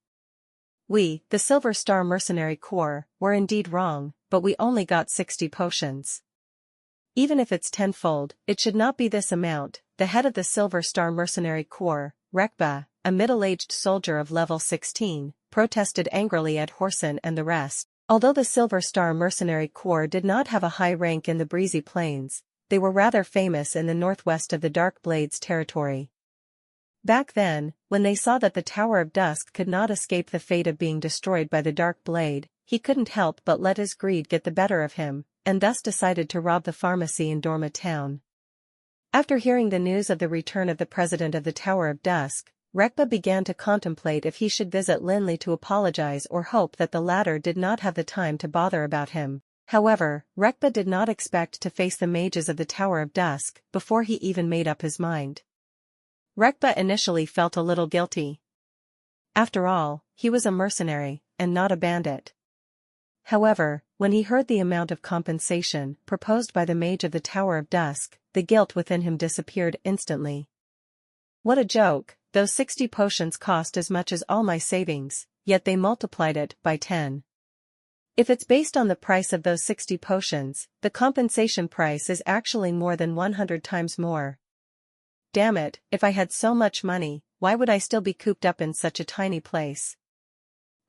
We, the Silver Star Mercenary Corps, were indeed wrong, but we only got 60 potions. Even if it's tenfold, it should not be this amount. The head of the Silver Star Mercenary Corps, Rekba, a middle-aged soldier of level 16, protested angrily at Horson and the rest. Although the Silver Star Mercenary Corps did not have a high rank in the breezy plains, they were rather famous in the northwest of the Dark Blades territory. Back then, when they saw that the Tower of Dusk could not escape the fate of being destroyed by the Dark Blade, he couldn't help but let his greed get the better of him, and thus decided to rob the pharmacy in Dorma Town. After hearing the news of the return of the president of the Tower of Dusk, Rekba began to contemplate if he should visit Lin Li to apologize or hope that the latter did not have the time to bother about him. However, Rekba did not expect to face the mages of the Tower of Dusk before he even made up his mind. Rekba initially felt a little guilty. After all, he was a mercenary, and not a bandit. However, when he heard the amount of compensation proposed by the mage of the Tower of Dusk, the guilt within him disappeared instantly. What a joke, those 60 potions cost as much as all my savings, yet they multiplied it by 10. If it's based on the price of those 60 potions, the compensation price is actually more than 100 times more. Damn it, if I had so much money, why would I still be cooped up in such a tiny place?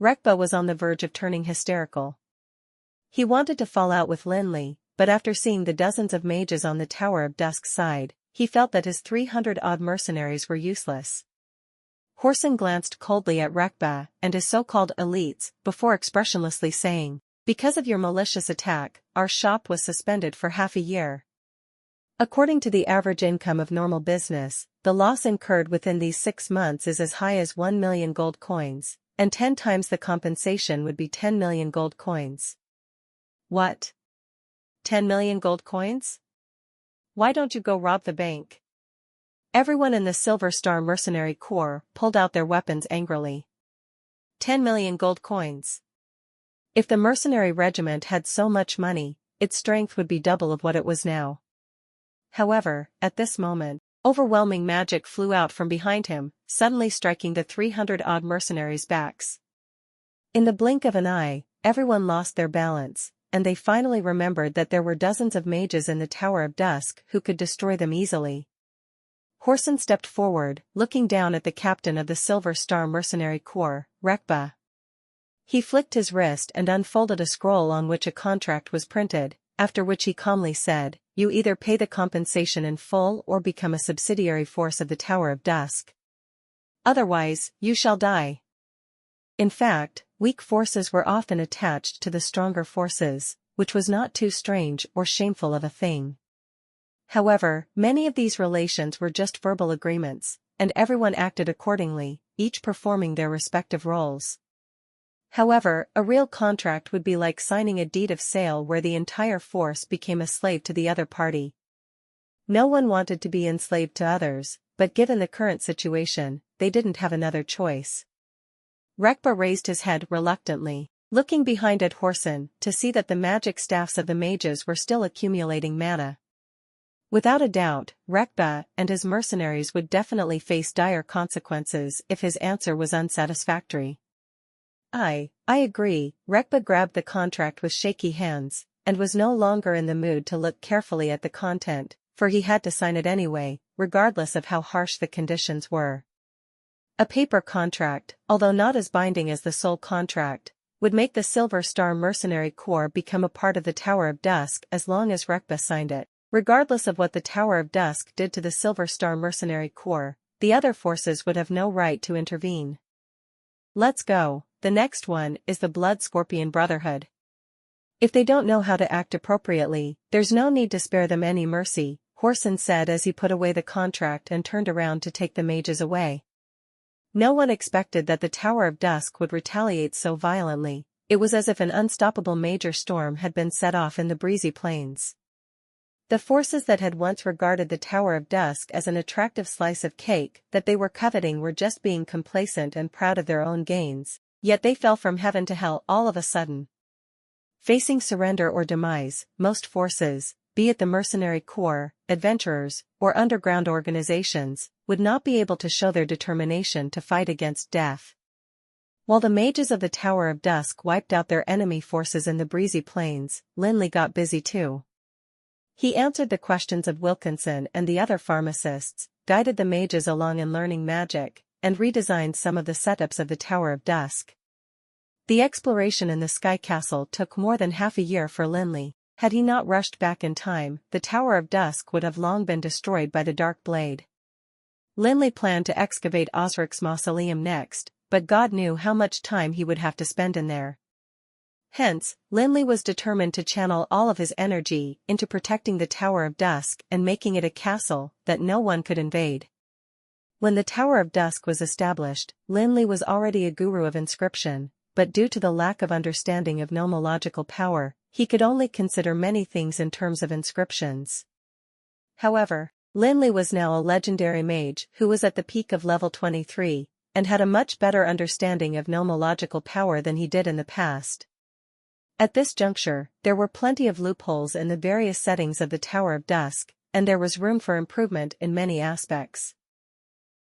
Rekba was on the verge of turning hysterical. He wanted to fall out with Lin Li, but after seeing the dozens of mages on the Tower of Dusk's side, he felt that his 300-odd mercenaries were useless. Horson glanced coldly at Rekba and his so-called elites before expressionlessly saying, "Because of your malicious attack, our shop was suspended for half a year." According to the average income of normal business, the loss incurred within these 6 months is as high as 1 million gold coins, and 10 times the compensation would be 10 million gold coins. What? 10 million gold coins? Why don't you go rob the bank? Everyone in the Silver Star Mercenary Corps pulled out their weapons angrily. 10 million gold coins. If the mercenary regiment had so much money, its strength would be double of what it was now. However, at this moment, overwhelming magic flew out from behind him, suddenly striking the 300-odd mercenaries' backs. In the blink of an eye, everyone lost their balance, and they finally remembered that there were dozens of mages in the Tower of Dusk who could destroy them easily. Horson stepped forward, looking down at the captain of the Silver Star Mercenary Corps, Rekba. He flicked his wrist and unfolded a scroll on which a contract was printed, after which he calmly said, "You either pay the compensation in full or become a subsidiary force of the Tower of Dusk. Otherwise, you shall die." In fact, weak forces were often attached to the stronger forces, which was not too strange or shameful of a thing. However, many of these relations were just verbal agreements, and everyone acted accordingly, each performing their respective roles. However, a real contract would be like signing a deed of sale where the entire force became a slave to the other party. No one wanted to be enslaved to others, but given the current situation, they didn't have another choice. Rekba raised his head reluctantly, looking behind at Horson to see that the magic staffs of the mages were still accumulating mana. Without a doubt, Rekba and his mercenaries would definitely face dire consequences if his answer was unsatisfactory. I agree. Rekba grabbed the contract with shaky hands, and was no longer in the mood to look carefully at the content, for he had to sign it anyway, regardless of how harsh the conditions were. A paper contract, although not as binding as the soul contract, would make the Silver Star Mercenary Corps become a part of the Tower of Dusk as long as Rekba signed it. Regardless of what the Tower of Dusk did to the Silver Star Mercenary Corps, the other forces would have no right to intervene. Let's go. The next one is the Blood Scorpion Brotherhood. If they don't know how to act appropriately, there's no need to spare them any mercy, Horson said as he put away the contract and turned around to take the mages away. No one expected that the Tower of Dusk would retaliate so violently. It was as if an unstoppable major storm had been set off in the breezy plains. The forces that had once regarded the Tower of Dusk as an attractive slice of cake that they were coveting were just being complacent and proud of their own gains, yet they fell from heaven to hell all of a sudden. Facing surrender or demise, most forces, be it the mercenary corps, adventurers, or underground organizations, would not be able to show their determination to fight against death. While the mages of the Tower of Dusk wiped out their enemy forces in the breezy plains, Lin Li got busy too. He answered the questions of Wilkinson and the other pharmacists, guided the mages along in learning magic, and redesigned some of the setups of the Tower of Dusk. The exploration in the Sky Castle took more than half a year for Lin Li. Had he not rushed back in time, the Tower of Dusk would have long been destroyed by the Dark Blade. Lin Li planned to excavate Osric's mausoleum next, but God knew how much time he would have to spend in there. Hence, Lin Li was determined to channel all of his energy into protecting the Tower of Dusk and making it a castle that no one could invade. When the Tower of Dusk was established, Lin Li was already a guru of inscription, but due to the lack of understanding of nomological power, he could only consider many things in terms of inscriptions. However, Lin Li was now a legendary mage who was at the peak of level 23, and had a much better understanding of nomological power than he did in the past. At this juncture, there were plenty of loopholes in the various settings of the Tower of Dusk, and there was room for improvement in many aspects.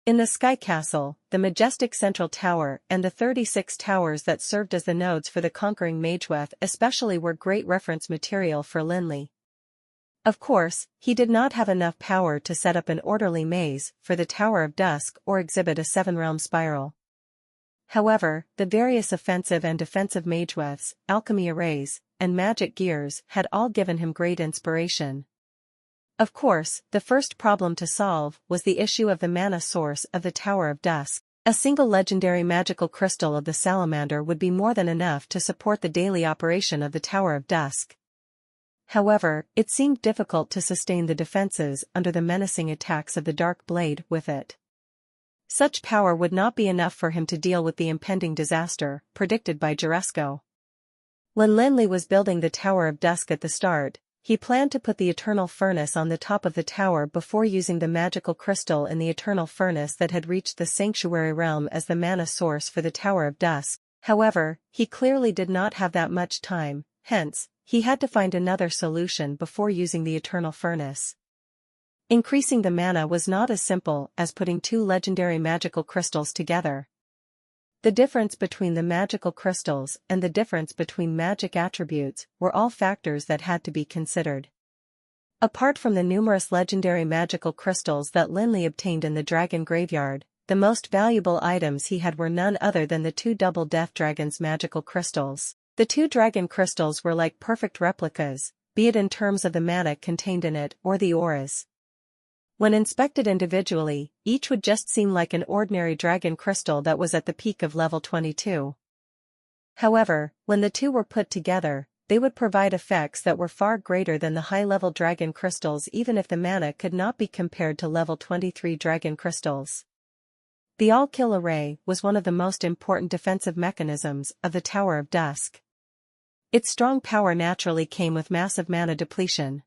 In the Sky Castle, the majestic central tower and the 36 towers that served as the nodes for the conquering Manhwa especially were great reference material for Lin Li. Of course, he did not have enough power to set up an orderly maze for the Tower of Dusk or exhibit a seven-realm spiral. However, the various offensive and defensive magewefts, alchemy arrays, and magic gears had all given him great inspiration. Of course, the first problem to solve was the issue of the mana source of the Tower of Dusk. A single legendary magical crystal of the salamander would be more than enough to support the daily operation of the Tower of Dusk. However, it seemed difficult to sustain the defenses under the menacing attacks of the Dark Blade with it. Such power would not be enough for him to deal with the impending disaster predicted by Juresco. When Lin Li was building the Tower of Dusk at the start, he planned to put the Eternal Furnace on the top of the tower before using the magical crystal in the Eternal Furnace that had reached the Sanctuary Realm as the mana source for the Tower of Dusk. However, he clearly did not have that much time, hence, he had to find another solution before using the Eternal Furnace. Increasing the mana was not as simple as putting two legendary magical crystals together. The difference between the magical crystals and the difference between magic attributes were all factors that had to be considered. Apart from the numerous legendary magical crystals that Lin Li obtained in the dragon graveyard, the most valuable items he had were none other than the two double death dragon's magical crystals. The two dragon crystals were like perfect replicas, be it in terms of the mana contained in it or the auras. When inspected individually, each would just seem like an ordinary dragon crystal that was at the peak of level 22. However, when the two were put together, they would provide effects that were far greater than the high-level dragon crystals even if the mana could not be compared to level 23 dragon crystals. The all-kill array was one of the most important defensive mechanisms of the Tower of Dusk. Its strong power naturally came with massive mana depletion.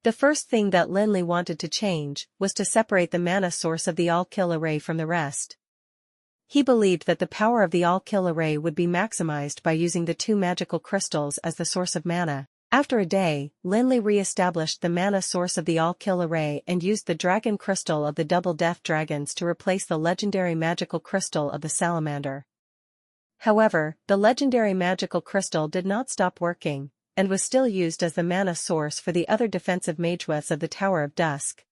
The first thing that Lin Li wanted to change was to separate the mana source of the all-kill array from the rest. He believed that the power of the all-kill array would be maximized by using the two magical crystals as the source of mana. After a day, Lin Li re-established the mana source of the all-kill array and used the dragon crystal of the double death dragons to replace the legendary magical crystal of the salamander. However, the legendary magical crystal did not stop working, and was still used as the mana source for the other defensive magewefts of the Tower of Dusk.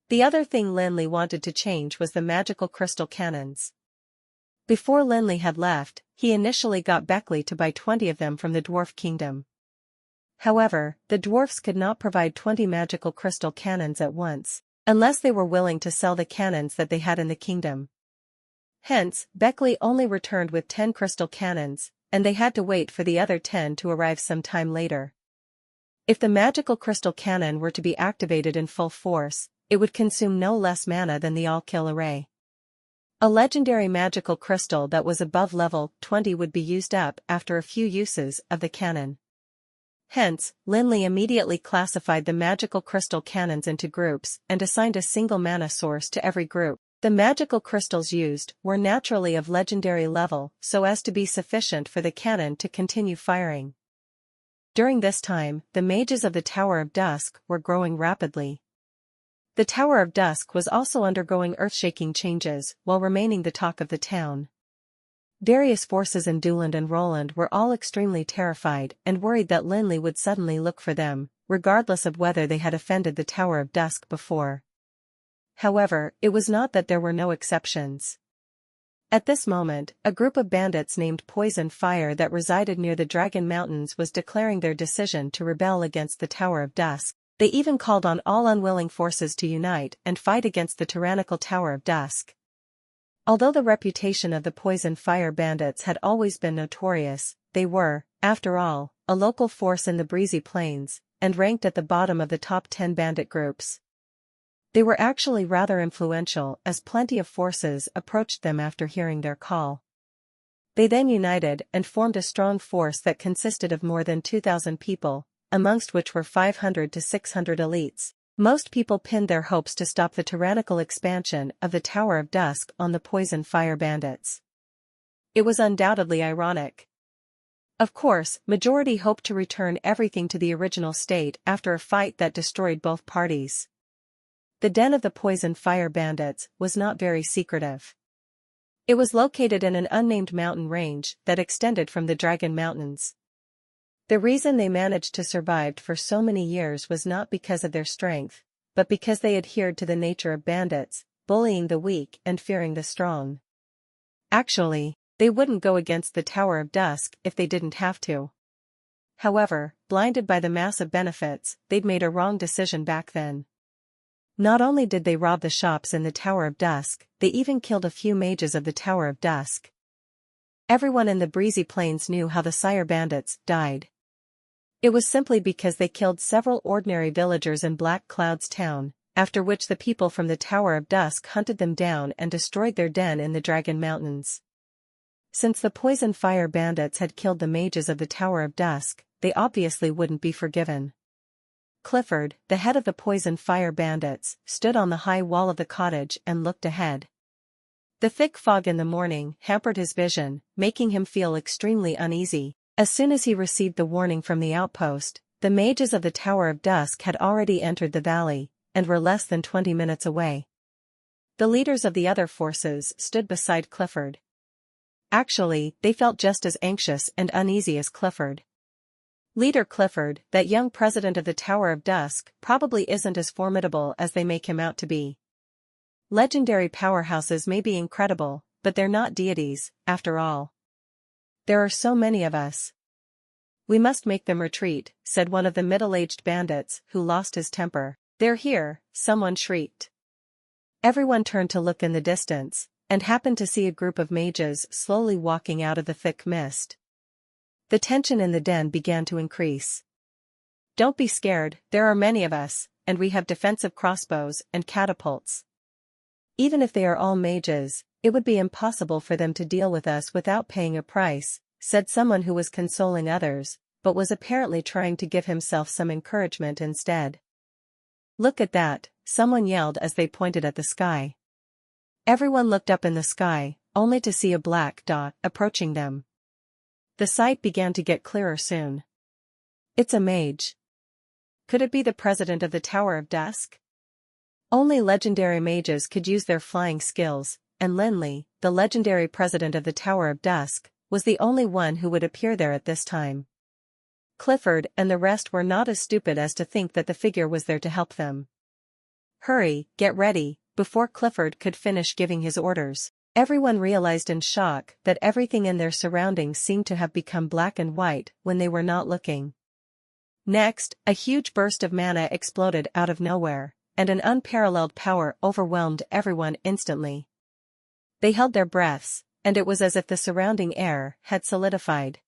The other thing Lin Li wanted to change was the magical crystal cannons. Before Lin Li had left, he initially got Beckley to buy 20 of them from the Dwarf Kingdom. However, the dwarfs could not provide 20 magical crystal cannons at once, unless they were willing to sell the cannons that they had in the kingdom. Hence, Beckley only returned with 10 crystal cannons, and they had to wait for the other 10 to arrive some time later. If the magical crystal cannon were to be activated in full force, it would consume no less mana than the all-kill array. A legendary magical crystal that was above level 20 would be used up after a few uses of the cannon. Hence, Lin Li immediately classified the magical crystal cannons into groups and assigned a single mana source to every group. The magical crystals used were naturally of legendary level so as to be sufficient for the cannon to continue firing. During this time, the mages of the Tower of Dusk were growing rapidly. The Tower of Dusk was also undergoing earth-shaking changes while remaining the talk of the town. Various forces in Duland and Roland were all extremely terrified and worried that Lin Li would suddenly look for them, regardless of whether they had offended the Tower of Dusk before. However, it was not that there were no exceptions. At this moment, a group of bandits named Poison Fire that resided near the Dragon Mountains was declaring their decision to rebel against the Tower of Dusk. They even called on all unwilling forces to unite and fight against the tyrannical Tower of Dusk. Although the reputation of the Poison Fire bandits had always been notorious, they were, after all, a local force in the Breezy Plains, and ranked at the bottom of the top 10 bandit groups. They were actually rather influential as plenty of forces approached them after hearing their call. They then united and formed a strong force that consisted of more than 2,000 people, amongst which were 500 to 600 elites. Most people pinned their hopes to stop the tyrannical expansion of the Tower of Dusk on the Poison Fire bandits. It was undoubtedly ironic. Of course, majority hoped to return everything to the original state after a fight that destroyed both parties. The den of the poison fire bandits was not very secretive. It was located in an unnamed mountain range that extended from the Dragon Mountains. The reason they managed to survive for so many years was not because of their strength, but because they adhered to the nature of bandits, bullying the weak and fearing the strong. Actually, they wouldn't go against the Tower of Dusk if they didn't have to. However, blinded by the massive benefits, they'd made a wrong decision back then. Not only did they rob the shops in the Tower of Dusk, they even killed a few mages of the Tower of Dusk. Everyone in the breezy plains knew how the Sire Bandits died. It was simply because they killed several ordinary villagers in Black Cloud's town, after which the people from the Tower of Dusk hunted them down and destroyed their den in the Dragon Mountains. Since the poison fire bandits had killed the mages of the Tower of Dusk, they obviously wouldn't be forgiven. Clifford, the head of the poison fire bandits, stood on the high wall of the cottage and looked ahead. The thick fog in the morning hampered his vision, making him feel extremely uneasy. As soon as he received the warning from the outpost, the mages of the Tower of Dusk had already entered the valley, and were less than 20 minutes away. The leaders of the other forces stood beside Clifford. Actually, they felt just as anxious and uneasy as Clifford. Leader Clifford, that young president of the Tower of Dusk, probably isn't as formidable as they make him out to be. Legendary powerhouses may be incredible, but they're not deities, after all. There are so many of us. We must make them retreat, said one of the middle-aged bandits, who lost his temper. They're here, someone shrieked. Everyone turned to look in the distance, and happened to see a group of mages slowly walking out of the thick mist. The tension in the den began to increase. Don't be scared, there are many of us, and we have defensive crossbows and catapults. Even if they are all mages, it would be impossible for them to deal with us without paying a price, said someone who was consoling others, but was apparently trying to give himself some encouragement instead. Look at that, someone yelled as they pointed at the sky. Everyone looked up in the sky, only to see a black dot approaching them. The sight began to get clearer soon. It's a mage. Could it be the president of the Tower of Dusk? Only legendary mages could use their flying skills, and Lin Li, the legendary president of the Tower of Dusk, was the only one who would appear there at this time. Clifford and the rest were not as stupid as to think that the figure was there to help them. Hurry, get ready, before Clifford could finish giving his orders. Everyone realized in shock that everything in their surroundings seemed to have become black and white when they were not looking. Next, a huge burst of mana exploded out of nowhere, and an unparalleled power overwhelmed everyone instantly. They held their breaths, and it was as if the surrounding air had solidified.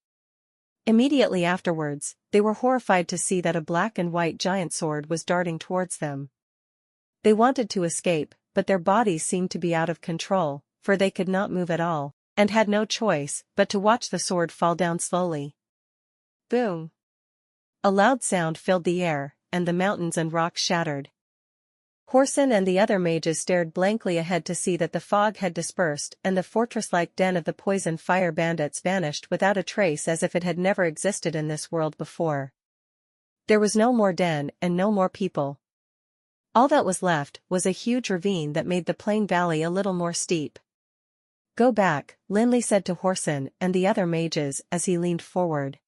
Immediately afterwards, they were horrified to see that a black and white giant sword was darting towards them. They wanted to escape, but their bodies seemed to be out of control, for they could not move at all, and had no choice but to watch the sword fall down slowly. Boom! A loud sound filled the air, and the mountains and rocks shattered. Horson and the other mages stared blankly ahead to see that the fog had dispersed and the fortress-like den of the poison fire bandits vanished without a trace, as if it had never existed in this world before. There was no more den and no more people. All that was left was a huge ravine that made the plain valley a little more steep. Go back, Lin Li said to Horson and the other mages as he leaned forward.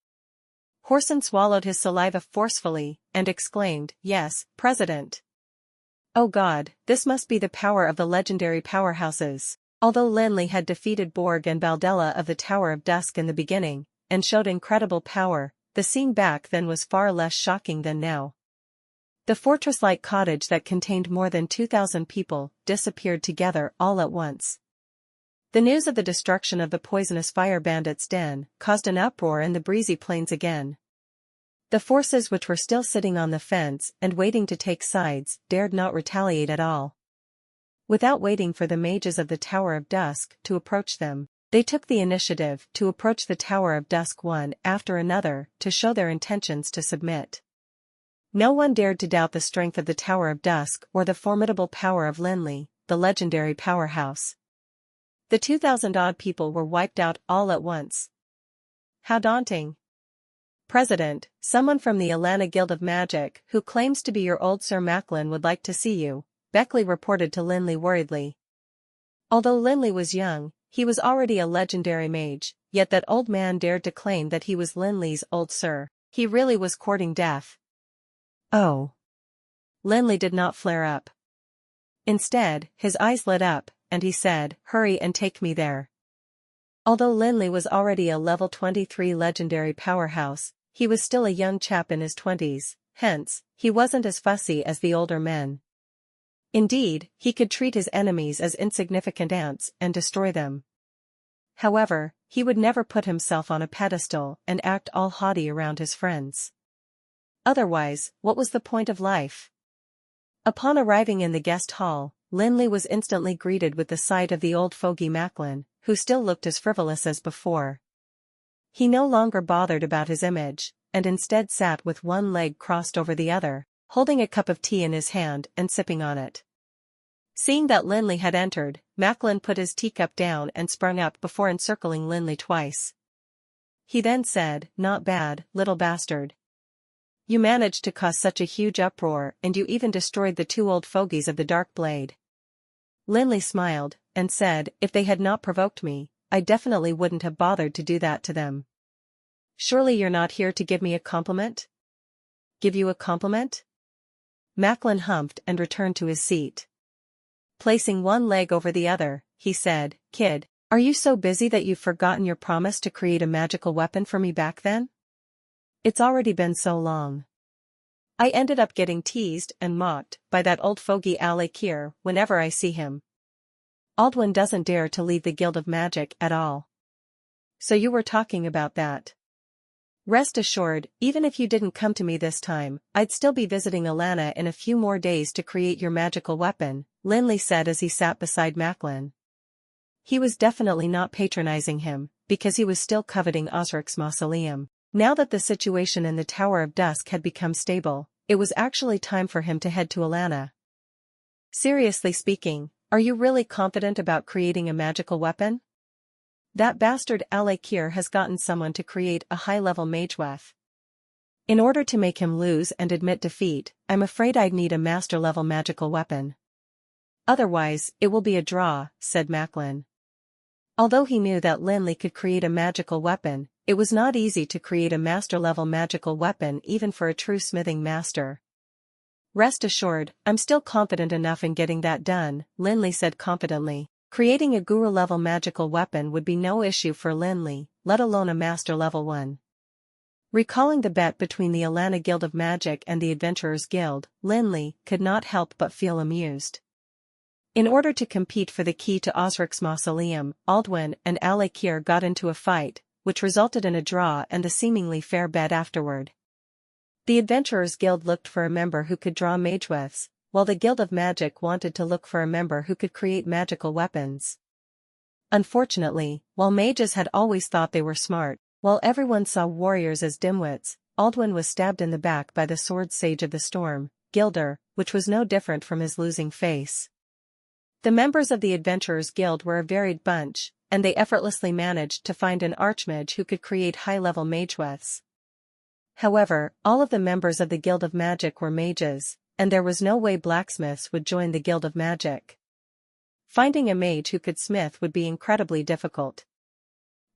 Horson swallowed his saliva forcefully and exclaimed, "Yes, President." Oh God, this must be the power of the legendary powerhouses. Although Lin Li had defeated Borg and Baldella of the Tower of Dusk in the beginning, and showed incredible power, the scene back then was far less shocking than now. The fortress-like cottage that contained more than 2,000 people disappeared together all at once. The news of the destruction of the poisonous fire bandits' den caused an uproar in the breezy plains again. The forces which were still sitting on the fence and waiting to take sides dared not retaliate at all. Without waiting for the mages of the Tower of Dusk to approach them, they took the initiative to approach the Tower of Dusk one after another to show their intentions to submit. No one dared to doubt the strength of the Tower of Dusk or the formidable power of Lin Li, the legendary powerhouse. The 2,000-odd people were wiped out all at once. How daunting. President, someone from the Alana Guild of Magic who claims to be your old Sir Macklin would like to see you, Beckley reported to Lin Li worriedly. Although Lin Li was young, he was already a legendary mage, yet that old man dared to claim that he was Lin Li's old sir. He really was courting death. Oh. Lin Li did not flare up. Instead, his eyes lit up, and he said, "Hurry and take me there." Although Lin Li was already a level 23 legendary powerhouse, he was still a young chap in his 20s, hence, he wasn't as fussy as the older men. Indeed, he could treat his enemies as insignificant ants and destroy them. However, he would never put himself on a pedestal and act all haughty around his friends. Otherwise, what was the point of life? Upon arriving in the guest hall, Lin Li was instantly greeted with the sight of the old fogey Macklin, who still looked as frivolous as before. He no longer bothered about his image, and instead sat with one leg crossed over the other, holding a cup of tea in his hand and sipping on it. Seeing that Lin Li had entered, Macklin put his teacup down and sprung up before encircling Lin Li twice. He then said, "Not bad, little bastard. You managed to cause such a huge uproar, and you even destroyed the two old fogies of the Dark Blade." Lin Li smiled, and said, "If they had not provoked me, I definitely wouldn't have bothered to do that to them." "Surely you're not here to give me a compliment?" "Give you a compliment?" Macklin humphed and returned to his seat. Placing one leg over the other, he said, "Kid, are you so busy that you've forgotten your promise to create a magical weapon for me back then? It's already been so long. I ended up getting teased and mocked by that old fogey Isekaied whenever I see him. Aldwin doesn't dare to leave the Guild of Magic at all. So you were talking about that. Rest assured, even if you didn't come to me this time, I'd still be visiting Alana in a few more days to create your magical weapon," Lin Li said as he sat beside Macklin. He was definitely not patronizing him, because he was still coveting Osric's mausoleum. Now that the situation in the Tower of Dusk had become stable, it was actually time for him to head to Alana. "Seriously speaking, are you really confident about creating a magical weapon? That bastard Isekaied has gotten someone to create a high-level mage weapon. In order to make him lose and admit defeat, I'm afraid I'd need a master-level magical weapon. Otherwise, it will be a draw," said Macklin. Although he knew that Lin Li could create a magical weapon, it was not easy to create a master-level magical weapon even for a true smithing master. "Rest assured, I'm still confident enough in getting that done," Lin Li said confidently. Creating a guru-level magical weapon would be no issue for Lin Li, let alone a master-level one. Recalling the bet between the Alana Guild of Magic and the Adventurers Guild, Lin Li could not help but feel amused. In order to compete for the key to Osric's mausoleum, Aldwin and Isekaied got into a fight, which resulted in a draw and a seemingly fair bet afterward. The Adventurers Guild looked for a member who could draw mage weapons, while the Guild of Magic wanted to look for a member who could create magical weapons. Unfortunately, while mages had always thought they were smart, while everyone saw warriors as dimwits, Aldwin was stabbed in the back by the sword sage of the storm, Gilder, which was no different from his losing face. The members of the Adventurers Guild were a varied bunch, and they effortlessly managed to find an archmage who could create high-level mage weapons. However, all of the members of the Guild of Magic were mages, and there was no way blacksmiths would join the Guild of Magic. Finding a mage who could smith would be incredibly difficult.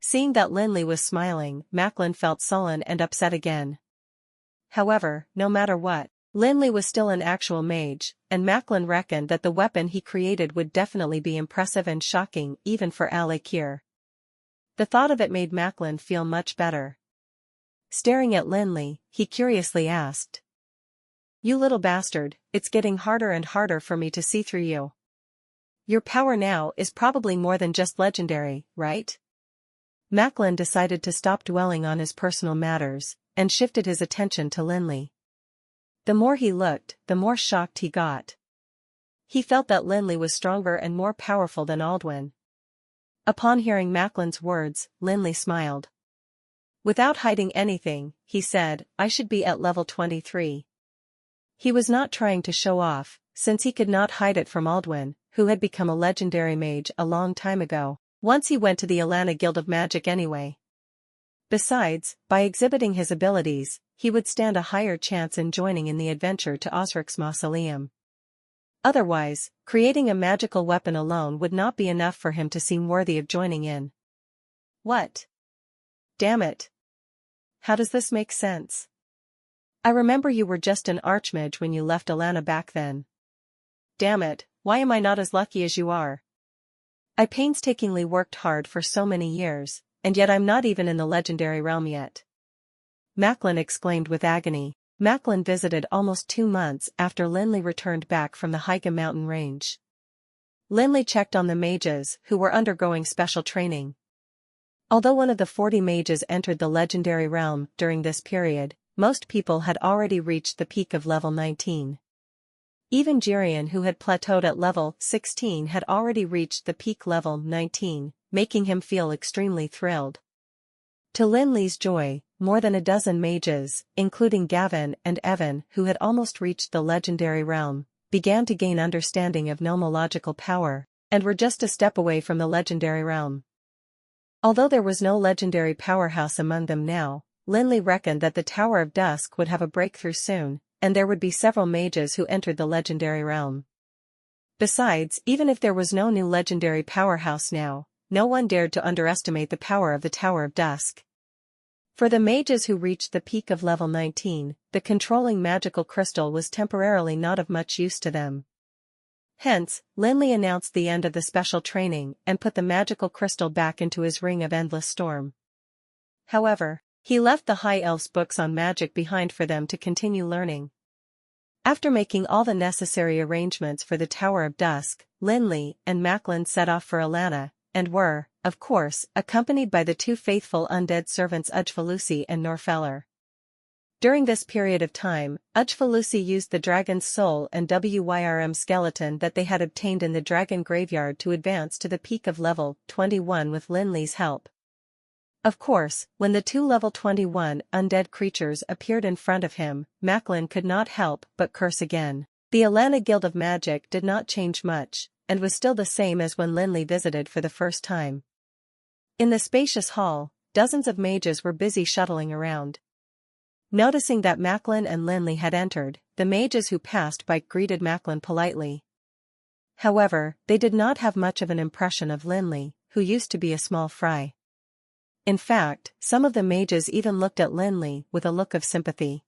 Seeing that Lin Li was smiling, Macklin felt sullen and upset again. However, no matter what, Lin Li was still an actual mage, and Macklin reckoned that the weapon he created would definitely be impressive and shocking even for Isekaied. The thought of it made Macklin feel much better. Staring at Lin Li, he curiously asked, "You little bastard, it's getting harder and harder for me to see through you. Your power now is probably more than just legendary, right?" Macklin decided to stop dwelling on his personal matters, and shifted his attention to Lin Li. The more he looked, the more shocked he got. He felt that Lin Li was stronger and more powerful than Aldwin. Upon hearing Macklin's words, Lin Li smiled. Without hiding anything, he said, "I should be at level 23. He was not trying to show off, since he could not hide it from Aldwin, who had become a legendary mage a long time ago, once he went to the Alana Guild of Magic anyway. Besides, by exhibiting his abilities, he would stand a higher chance in joining in the adventure to Osric's mausoleum. Otherwise, creating a magical weapon alone would not be enough for him to seem worthy of joining in. What? Damn it. How does this make sense? I remember you were just an archmage when you left Alana back then. Damn it, why am I not as lucky as you are? I painstakingly worked hard for so many years, and yet I'm not even in the legendary realm yet. Macklin exclaimed with agony. Macklin visited almost 2 months after Lin Li returned back from the Higa mountain range. Lin Li checked on the mages who were undergoing special training. Although one of the 40 mages entered the legendary realm during this period, most people had already reached the peak of level 19. Even Jirian, who had plateaued at level 16, had already reached the peak level 19, making him feel extremely thrilled. To Lin Li's joy, more than a dozen mages, including Gavin and Evan, who had almost reached the legendary realm, began to gain understanding of nomological power, and were just a step away from the legendary realm. Although there was no legendary powerhouse among them now, Lin Li reckoned that the Tower of Dusk would have a breakthrough soon, and there would be several mages who entered the legendary realm. Besides, even if there was no new legendary powerhouse now, no one dared to underestimate the power of the Tower of Dusk. For the mages who reached the peak of level 19, the controlling magical crystal was temporarily not of much use to them. Hence, Lin Li announced the end of the special training and put the magical crystal back into his ring of endless storm. However, he left the High Elves' books on magic behind for them to continue learning. After making all the necessary arrangements for the Tower of Dusk, Lin Li and Macklin set off for Alana, and were, of course, accompanied by the 2 faithful undead servants Ujfalusi and Norfeller. During this period of time, Ujfalusi used the dragon's soul and Wyrm skeleton that they had obtained in the dragon graveyard to advance to the peak of level 21 with Lin Li's help. Of course, when the 2 level 21 undead creatures appeared in front of him, Macklin could not help but curse again. The Alana Guild of Magic did not change much, and was still the same as when Lin Li visited for the first time. In the spacious hall, dozens of mages were busy shuttling around. Noticing that Macklin and Lin Li had entered, the mages who passed by greeted Macklin politely. However, they did not have much of an impression of Lin Li, who used to be a small fry. In fact, some of the mages even looked at Lin Li with a look of sympathy.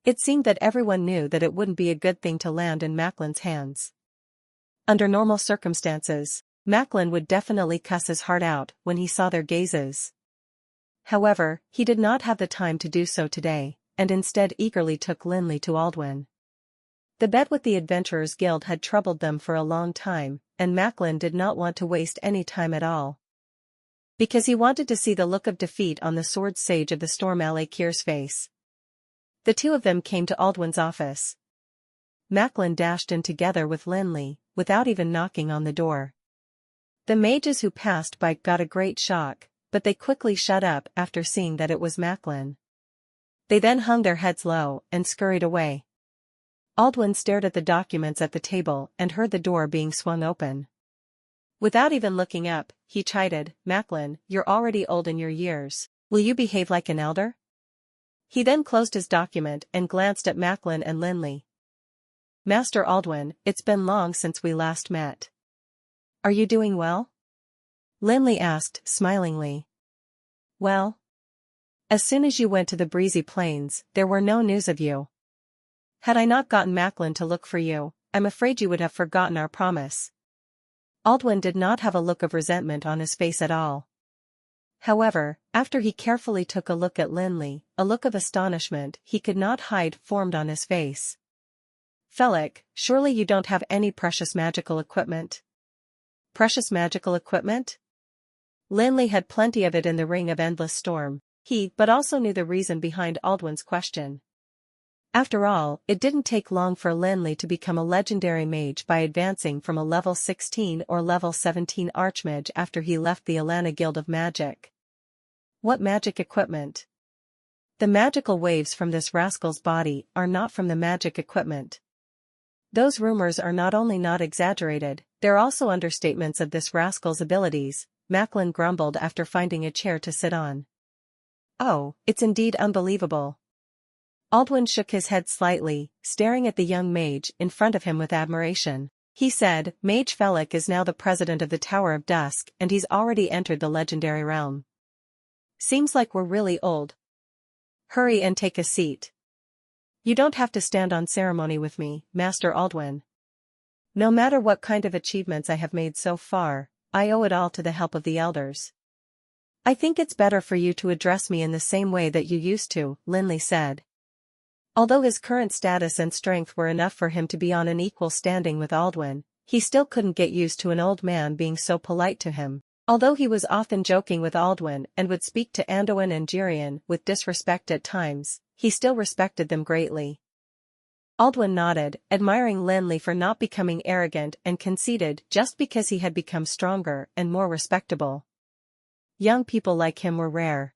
It seemed that everyone knew that it wouldn't be a good thing to land in Macklin's hands. Under normal circumstances, Macklin would definitely cuss his heart out when he saw their gazes. However, he did not have the time to do so today, and instead eagerly took Lin Li to Aldwyn. The bet with the Adventurers Guild had troubled them for a long time, and Macklin did not want to waste any time at all. Because he wanted to see the look of defeat on the sword sage of the Storm Al-Akir's face. The 2 of them came to Aldwyn's office. Macklin dashed in together with Lin Li, without even knocking on the door. The mages who passed by got a great shock, but they quickly shut up after seeing that it was Macklin. They then hung their heads low and scurried away. Aldwyn stared at the documents at the table and heard the door being swung open. Without even looking up, he chided, "Macklin, you're already old in your years. Will you behave like an elder?" He then closed his document and glanced at Macklin and Lin Li. "Master Aldwyn, it's been long since we last met. Are you doing well?" Lin Li asked, smilingly. "Well? As soon as you went to the breezy plains, there were no news of you. Had I not gotten Macklin to look for you, I'm afraid you would have forgotten our promise." Aldwyn did not have a look of resentment on his face at all. However, after he carefully took a look at Lin Li, a look of astonishment he could not hide formed on his face. "Felix, surely you don't have any precious magical equipment?" "Precious magical equipment?" Lin Li had plenty of it in the Ring of Endless Storm. He but also knew the reason behind Aldwyn's question. After all, it didn't take long for Lin Li to become a legendary mage by advancing from a level 16 or level 17 archmage after he left the Alana Guild of Magic. What magic equipment? The magical waves from this rascal's body are not from the magic equipment. Those rumors are not only not exaggerated, they're also understatements of this rascal's abilities, Macklin grumbled after finding a chair to sit on. "Oh, it's indeed unbelievable. Aldwin shook his head slightly, staring at the young mage in front of him with admiration. He said, Mage Felik is now the president of the Tower of Dusk and he's already entered the legendary realm. Seems like we're really old. Hurry and take a seat. You don't have to stand on ceremony with me, Master Aldwin. No matter what kind of achievements I have made so far, I owe it all to the help of the elders. I think it's better for you to address me in the same way that you used to, Lin Li said. Although his current status and strength were enough for him to be on an equal standing with Aldwin, he still couldn't get used to an old man being so polite to him. Although he was often joking with Aldwin and would speak to Anduin and Jirian with disrespect at times, he still respected them greatly. Aldwin nodded, admiring Lin Li for not becoming arrogant and conceited just because he had become stronger and more respectable. Young people like him were rare.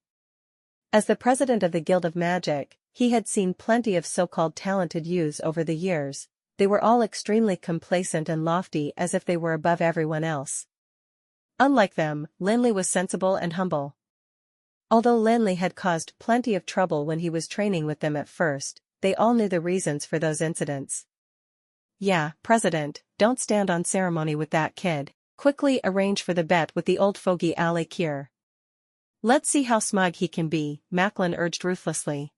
As the president of the Guild of Magic, he had seen plenty of so-called talented youths over the years. They were all extremely complacent and lofty as if they were above everyone else. Unlike them, Lin Li was sensible and humble. Although Lin Li had caused plenty of trouble when he was training with them at first, they all knew the reasons for those incidents. Yeah, President, don't stand on ceremony with that kid. Quickly arrange for the bet with the old fogey Isekaied. Let's see how smug he can be, Macklin urged ruthlessly.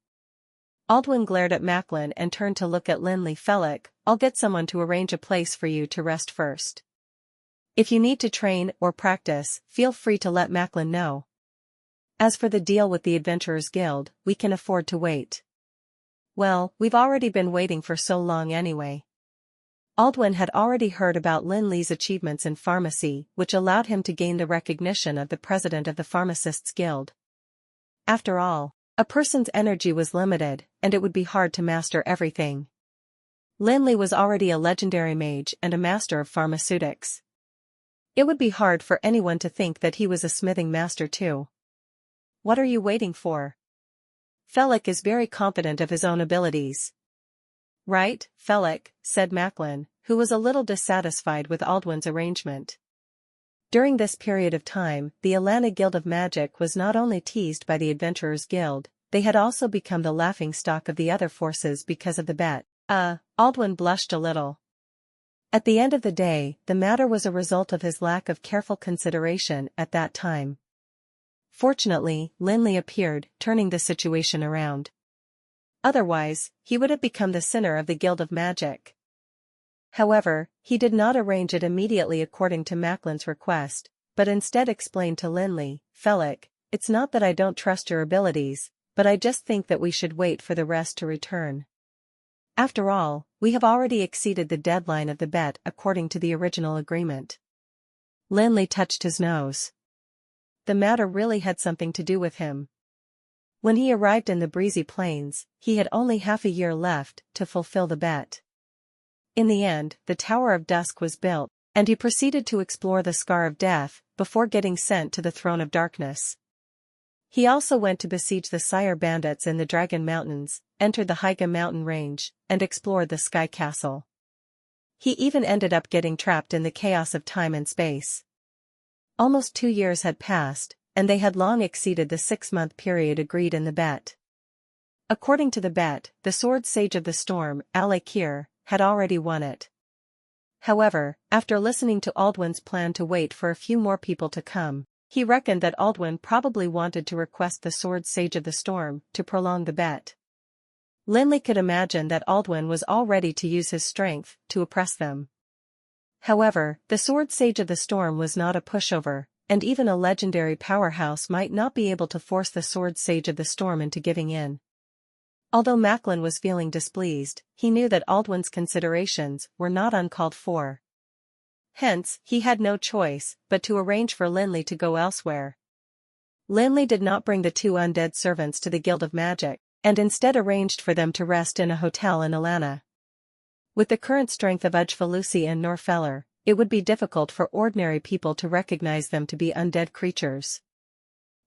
Aldwin glared at Macklin and turned to look at Lin Li. Felik, I'll get someone to arrange a place for you to rest first. If you need to train or practice, feel free to let Macklin know. As for the deal with the Adventurers Guild, we can afford to wait. Well, we've already been waiting for so long anyway. Aldwin had already heard about Lin Li's achievements in pharmacy, which allowed him to gain the recognition of the president of the Pharmacists Guild. After all, a person's energy was limited, and it would be hard to master everything. Lin Li was already a legendary mage and a master of pharmaceutics. It would be hard for anyone to think that he was a smithing master too. What are you waiting for? Felik is very confident of his own abilities. Right, Felik, said Macklin, who was a little dissatisfied with Aldwin's arrangement. During this period of time, the Alana Guild of Magic was not only teased by the Adventurers Guild, they had also become the laughingstock of the other forces because of the bet. Aldwin blushed a little. At the end of the day, the matter was a result of his lack of careful consideration at that time. Fortunately, Lin Li appeared, turning the situation around. Otherwise, he would have become the sinner of the Guild of Magic. However, he did not arrange it immediately according to Macklin's request, but instead explained to Lin Li, Felik, it's not that I don't trust your abilities, but I just think that we should wait for the rest to return. After all, we have already exceeded the deadline of the bet according to the original agreement. Lin Li touched his nose. The matter really had something to do with him. When he arrived in the breezy plains, he had only half a year left to fulfill the bet. In the end, the Tower of Dusk was built, and he proceeded to explore the Scar of Death, before getting sent to the Throne of Darkness. He also went to besiege the Sire bandits in the Dragon Mountains, entered the Haiga mountain range, and explored the Sky Castle. He even ended up getting trapped in the chaos of time and space. Almost 2 years had passed, and they had long exceeded the 6-month period agreed in the bet. According to the bet, the Sword Sage of the Storm, Isekaied, had already won it. However, after listening to Aldwin's plan to wait for a few more people to come, he reckoned that Aldwin probably wanted to request the Sword Sage of the Storm to prolong the bet. Lin Li could imagine that Aldwin was all ready to use his strength to oppress them. However, the Sword Sage of the Storm was not a pushover, and even a legendary powerhouse might not be able to force the Sword Sage of the Storm into giving in. Although Macklin was feeling displeased, he knew that Aldwin's considerations were not uncalled for. Hence, he had no choice but to arrange for Lin Li to go elsewhere. Lin Li did not bring the 2 undead servants to the Guild of Magic, and instead arranged for them to rest in a hotel in Alana. With the current strength of Ujfalusi and Norfeller, it would be difficult for ordinary people to recognize them to be undead creatures.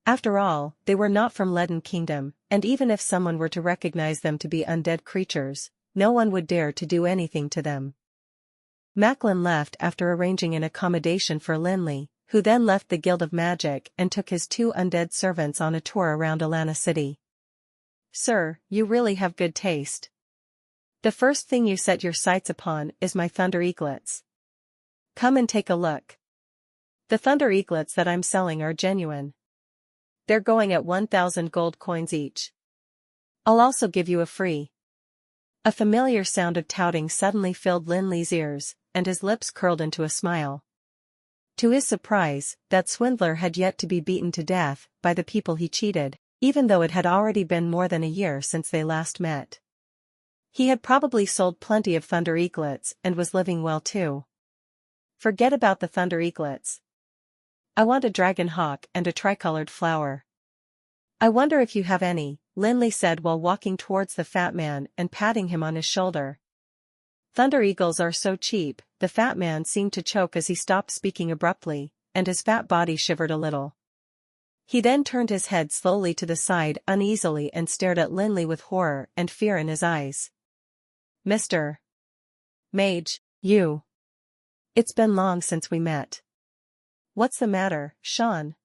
After all, they were not from Leaden Kingdom, and even if someone were to recognize them to be undead creatures, no one would dare to do anything to them. Macklin left after arranging an accommodation for Lin Li, who then left the Guild of Magic and took his 2 undead servants on a tour around Alana City. Sir, you really have good taste. The first thing you set your sights upon is my thunder eaglets. Come and take a look. The thunder eaglets that I'm selling are genuine. They're going at 1,000 gold coins each. I'll also give you a free. A familiar sound of touting suddenly filled Lin Li's ears, and his lips curled into a smile. To his surprise, that swindler had yet to be beaten to death by the people he cheated, even though it had already been more than a year since they last met. He had probably sold plenty of thunder eaglets and was living well too. Forget about the thunder eaglets. I want a dragon hawk and a tricolored flower. I wonder if you have any, Lin Li said while walking towards the fat man and patting him on his shoulder. Thunder eagles are so cheap, the fat man seemed to choke as he stopped speaking abruptly, and his fat body shivered a little. He then turned his head slowly to the side uneasily and stared at Lin Li with horror and fear in his eyes. Mr. Mage, you. It's been long since we met. What's the matter, Sean?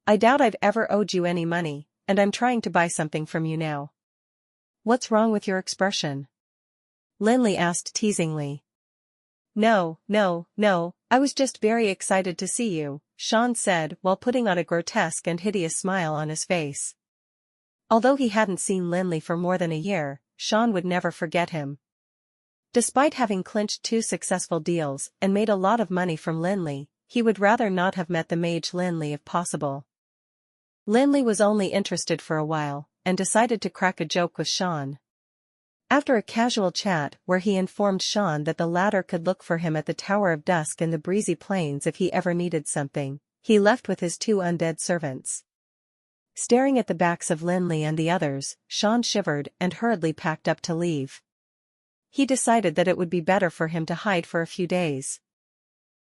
I doubt I've ever owed you any money, and I'm trying to buy something from you now. What's wrong with your expression? Lin Li asked teasingly. No, I was just very excited to see you, Sean said while putting on a grotesque and hideous smile on his face. Although he hadn't seen Lin Li for more than a year, Sean would never forget him. Despite having clinched 2 successful deals and made a lot of money from Lin Li, he would rather not have met the mage Lin Li if possible. Lin Li was only interested for a while, and decided to crack a joke with Sean. After a casual chat where he informed Sean that the latter could look for him at the Tower of Dusk in the breezy plains if he ever needed something, he left with his 2 undead servants. Staring at the backs of Lin Li and the others, Sean shivered and hurriedly packed up to leave. He decided that it would be better for him to hide for a few days.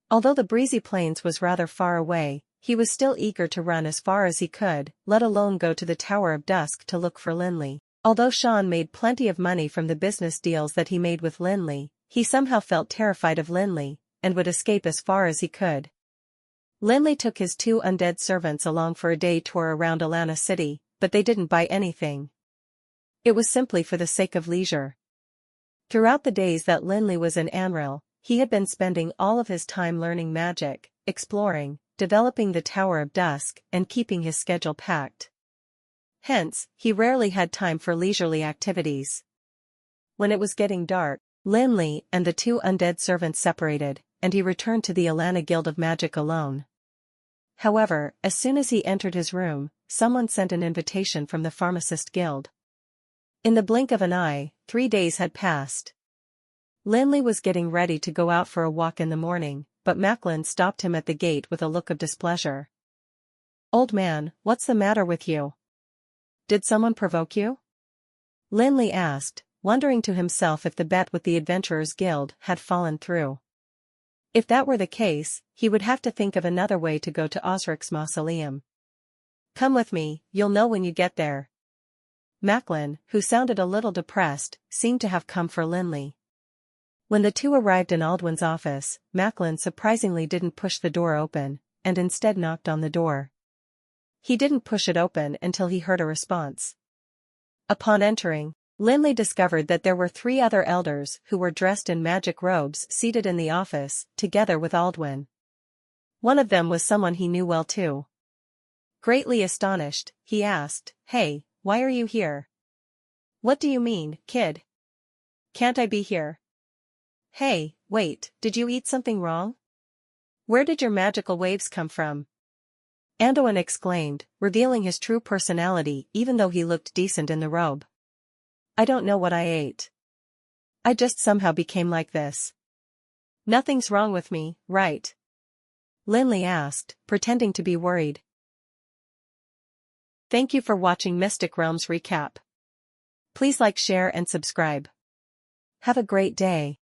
Although the breezy plains was rather far away, he was still eager to run as far as he could, let alone go to the Tower of Dusk to look for Lin Li. Although Sean made plenty of money from the business deals that he made with Lin Li, he somehow felt terrified of Lin Li, and would escape as far as he could. Lin Li took his 2 undead servants along for a day tour around Alana City, but they didn't buy anything. It was simply for the sake of leisure. Throughout the days that Lin Li was in Anril, he had been spending all of his time learning magic, exploring, developing the Tower of Dusk, and keeping his schedule packed. Hence, he rarely had time for leisurely activities. When it was getting dark, Lin Li and the 2 undead servants separated, and he returned to the Alana Guild of Magic alone. However, as soon as he entered his room, someone sent an invitation from the Pharmacist Guild. In the blink of an eye, 3 days had passed. Lin Li was getting ready to go out for a walk in the morning, but Macklin stopped him at the gate with a look of displeasure. Old man, what's the matter with you? Did someone provoke you? Lin Li asked, wondering to himself if the bet with the Adventurers Guild had fallen through. If that were the case, he would have to think of another way to go to Osric's mausoleum. Come with me, you'll know when you get there. Macklin, who sounded a little depressed, seemed to have come for Lin Li. When the 2 arrived in Aldwin's office, Macklin surprisingly didn't push the door open, and instead knocked on the door. He didn't push it open until he heard a response. Upon entering, Lin Li discovered that there were 3 other elders who were dressed in magic robes seated in the office, together with Aldwin. One of them was someone he knew well too. Greatly astonished, he asked, "Hey, why are you here?" "What do you mean, kid? Can't I be here?" "Hey, wait, did you eat something wrong? Where did your magical waves come from?" Anduin exclaimed, revealing his true personality even though he looked decent in the robe. "I don't know what I ate. I just somehow became like this." "Nothing's wrong with me, right?" Lin Li asked, pretending to be worried. Thank you for watching Mystic Realms Recap. Please like, share and subscribe. Have a great day.